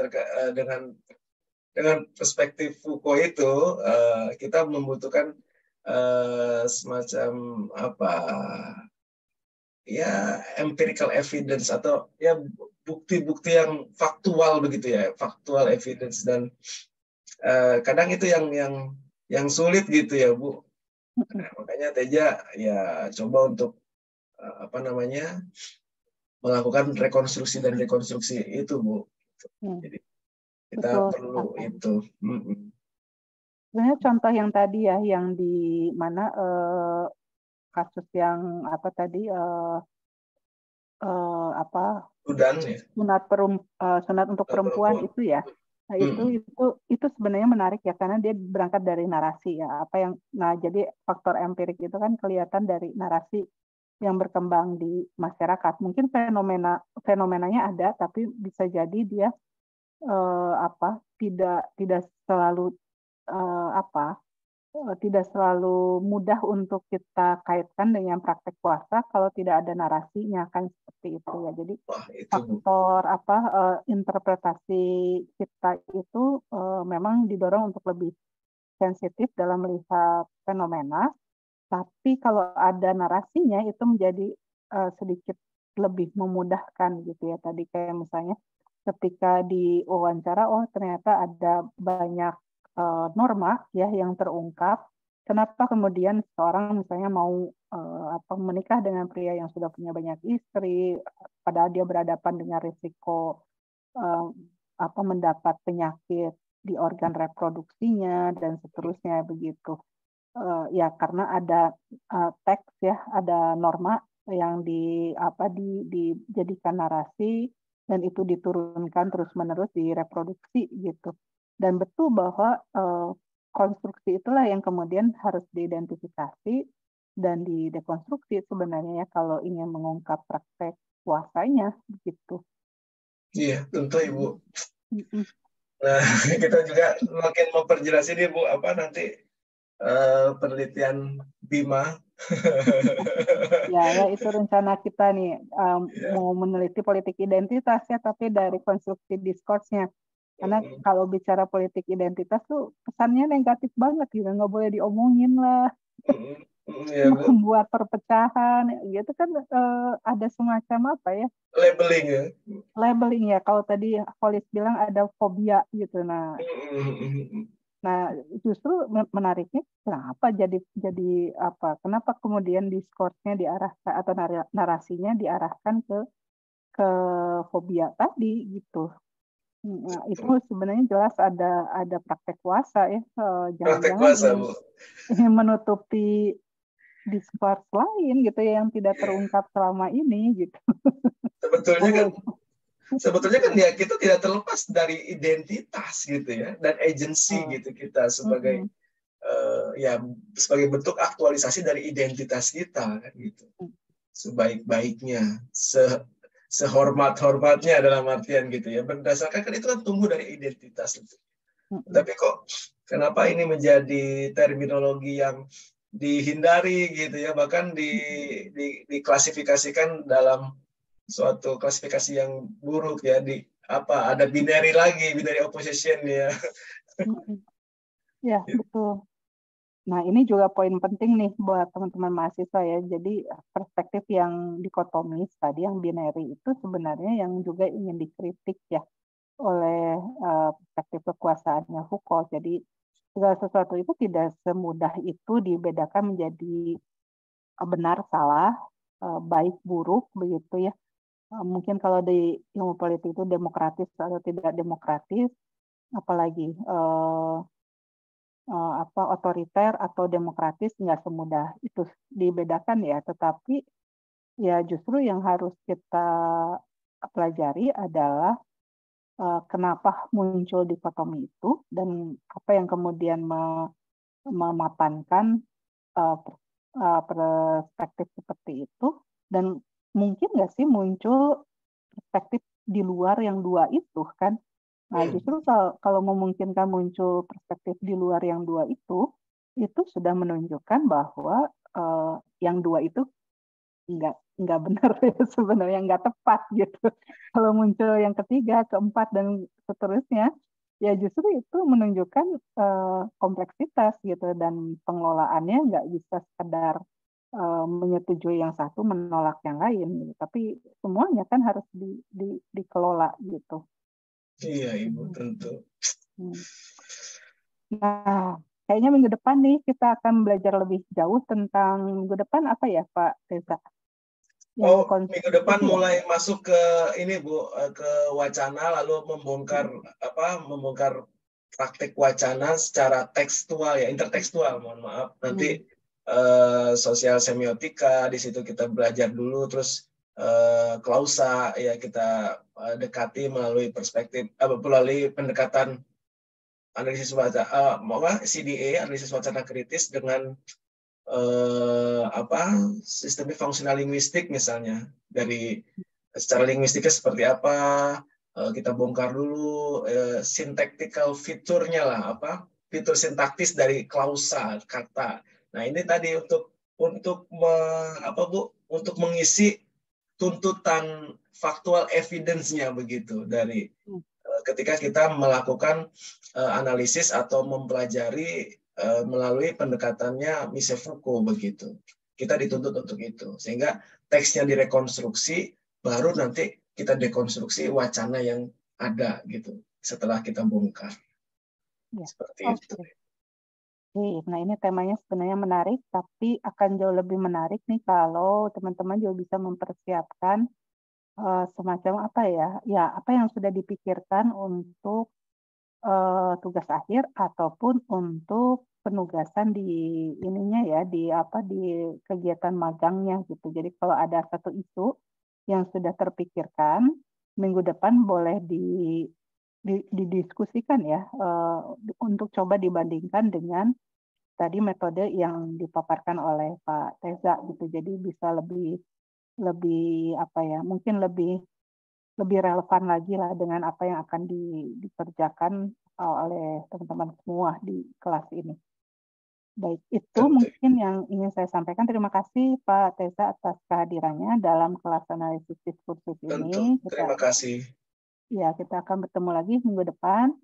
dengan perspektif Foucault itu, kita membutuhkan semacam ya empirical evidence atau ya bukti-bukti yang faktual begitu ya, faktual evidence, dan kadang itu yang sulit gitu ya Bu. Nah, makanya Teja ya coba untuk melakukan rekonstruksi dan rekonstruksi itu Bu. Jadi kita perlu itu. Sebenarnya contoh yang tadi ya, yang di mana kasus yang Sudan ya. Sunat untuk perempuan itu ya. Nah, itu sebenarnya menarik ya, karena dia berangkat dari narasi ya. Jadi faktor empirik itu kan kelihatan dari narasi yang berkembang di masyarakat. Mungkin fenomenanya ada, tapi bisa jadi dia tidak selalu tidak selalu mudah untuk kita kaitkan dengan praktek puasa kalau tidak ada narasinya kan, seperti itu ya. Jadi faktor interpretasi kita itu memang didorong untuk lebih sensitif dalam melihat fenomena, tapi kalau ada narasinya itu menjadi sedikit lebih memudahkan gitu ya. Tadi kayak misalnya ketika di wawancara, ternyata ada banyak norma ya yang terungkap. Kenapa kemudian seorang misalnya mau menikah dengan pria yang sudah punya banyak istri, padahal dia berhadapan dengan risiko mendapat penyakit di organ reproduksinya dan seterusnya begitu. Ya karena ada teks ya, ada norma yang dijadikan narasi dan itu diturunkan terus-menerus di reproduksi gitu. Dan betul bahwa konstruksi itulah yang kemudian harus diidentifikasi dan didekonstruksi sebenarnya ya, kalau ingin mengungkap praktek puasanya begitu. Iya, tentu Ibu. Nah, kita juga makin memperjelas ini Bu, nanti penelitian Bima. Ya itu rencana kita nih, mau meneliti politik identitas ya, tapi dari konstruksi diskursnya. Karena kalau bicara politik identitas tuh kesannya negatif banget gitu, nggak boleh diomongin lah, membuat perpecahan gitu kan, ada semacam labeling ya. Kalau tadi Hollis bilang ada fobia gitu. Nah justru menariknya kenapa kemudian diskursnya diarahkan atau narasinya diarahkan ke fobia tadi gitu. Nah, itu sebenarnya jelas ada praktek kuasa ya, jangan-jangan ingin menutupi diskurs lain gitu ya yang tidak terungkap selama ini gitu. Sebetulnya kan sebetulnya kan ya kita tidak terlepas dari identitas gitu ya, dan agency gitu kita sebagai ya sebagai bentuk aktualisasi dari identitas kita kan gitu. Sebaik-baiknya, sehormat-hormatnya dalam artian gitu ya. Berdasarkan kan itu kan tumbuh dari identitas itu. Tapi kok kenapa ini menjadi terminologi yang dihindari gitu ya, bahkan diklasifikasikan dalam suatu klasifikasi yang buruk ya, ada binary lagi, binary opposition ya. Ya, betul. Nah, ini juga poin penting nih buat teman-teman mahasiswa ya. Jadi perspektif yang dikotomis tadi, yang binary itu sebenarnya yang juga ingin dikritik ya oleh perspektif kekuasaannya Foucault. Jadi segala sesuatu itu tidak semudah itu dibedakan menjadi benar, salah, baik, buruk, begitu ya. Mungkin kalau di ilmu politik itu demokratis atau tidak demokratis, apalagi otoriter atau demokratis, nggak semudah itu dibedakan ya. Tetapi ya justru yang harus kita pelajari adalah kenapa muncul dikotomi itu dan apa yang kemudian memapankan perspektif seperti itu, dan mungkin nggak sih muncul perspektif di luar yang dua itu kan. Nah, justru kalau memungkinkan muncul perspektif di luar yang dua itu sudah menunjukkan bahwa yang dua itu nggak benar ya, sebenarnya nggak tepat gitu. Kalau muncul yang ketiga, keempat, dan seterusnya, ya justru itu menunjukkan kompleksitas gitu, dan pengelolaannya nggak bisa sekedar menyetujui yang satu, menolak yang lain, gitu. Tapi semuanya kan harus dikelola gitu. Iya, Ibu, tentu. Nah, kayaknya minggu depan nih kita akan belajar lebih jauh tentang minggu depan apa ya, Pak Teza? Minggu depan mulai masuk ke ini Bu, ke wacana, lalu membongkar praktik wacana secara tekstual ya, intertekstual, mohon maaf. Nanti sosial semiotika, di situ kita belajar dulu, terus klausa ya kita dekati melalui perspektif melalui pendekatan analisis wacana CDA, analisis wacana kritis, dengan sistemik fungsional linguistik misalnya, dari secara linguistiknya seperti apa, kita bongkar dulu syntactical fiturnya lah, fitur sintaktis dari klausa kata. Nah, ini tadi untuk mengisi tuntutan faktual evidence-nya begitu, dari ketika kita melakukan analisis atau mempelajari melalui pendekatannya Michel Foucault begitu. Kita dituntut untuk itu. Sehingga teksnya direkonstruksi, baru nanti kita dekonstruksi wacana yang ada gitu setelah kita bongkar. Ya. Seperti itu. Nah, ini temanya sebenarnya menarik, tapi akan jauh lebih menarik nih kalau teman-teman juga bisa mempersiapkan semacam apa yang sudah dipikirkan untuk tugas akhir ataupun untuk penugasan di ininya ya, di kegiatan magangnya gitu. Jadi kalau ada satu isu yang sudah terpikirkan, minggu depan boleh didiskusikan ya, untuk coba dibandingkan dengan tadi metode yang dipaparkan oleh Pak Teza gitu. Jadi bisa lebih mungkin lebih relevan lagi lah dengan apa yang akan dikerjakan oleh teman-teman semua di kelas ini. Baik, itu mungkin yang ingin saya sampaikan. Terima kasih Pak Teza atas kehadirannya dalam kelas analisis diskursus ini. Terima kasih. Ya, kita akan bertemu lagi minggu depan.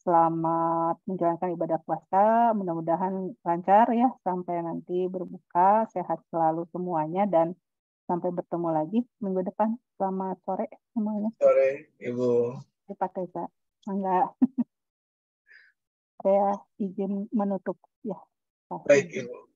Selamat menjalankan ibadah puasa, mudah-mudahan lancar ya sampai nanti berbuka, sehat selalu semuanya, dan sampai bertemu lagi minggu depan. Selamat sore semuanya. Sore, Ibu. Pak Teza, enggak. Saya izin menutup ya. Baik, Ibu.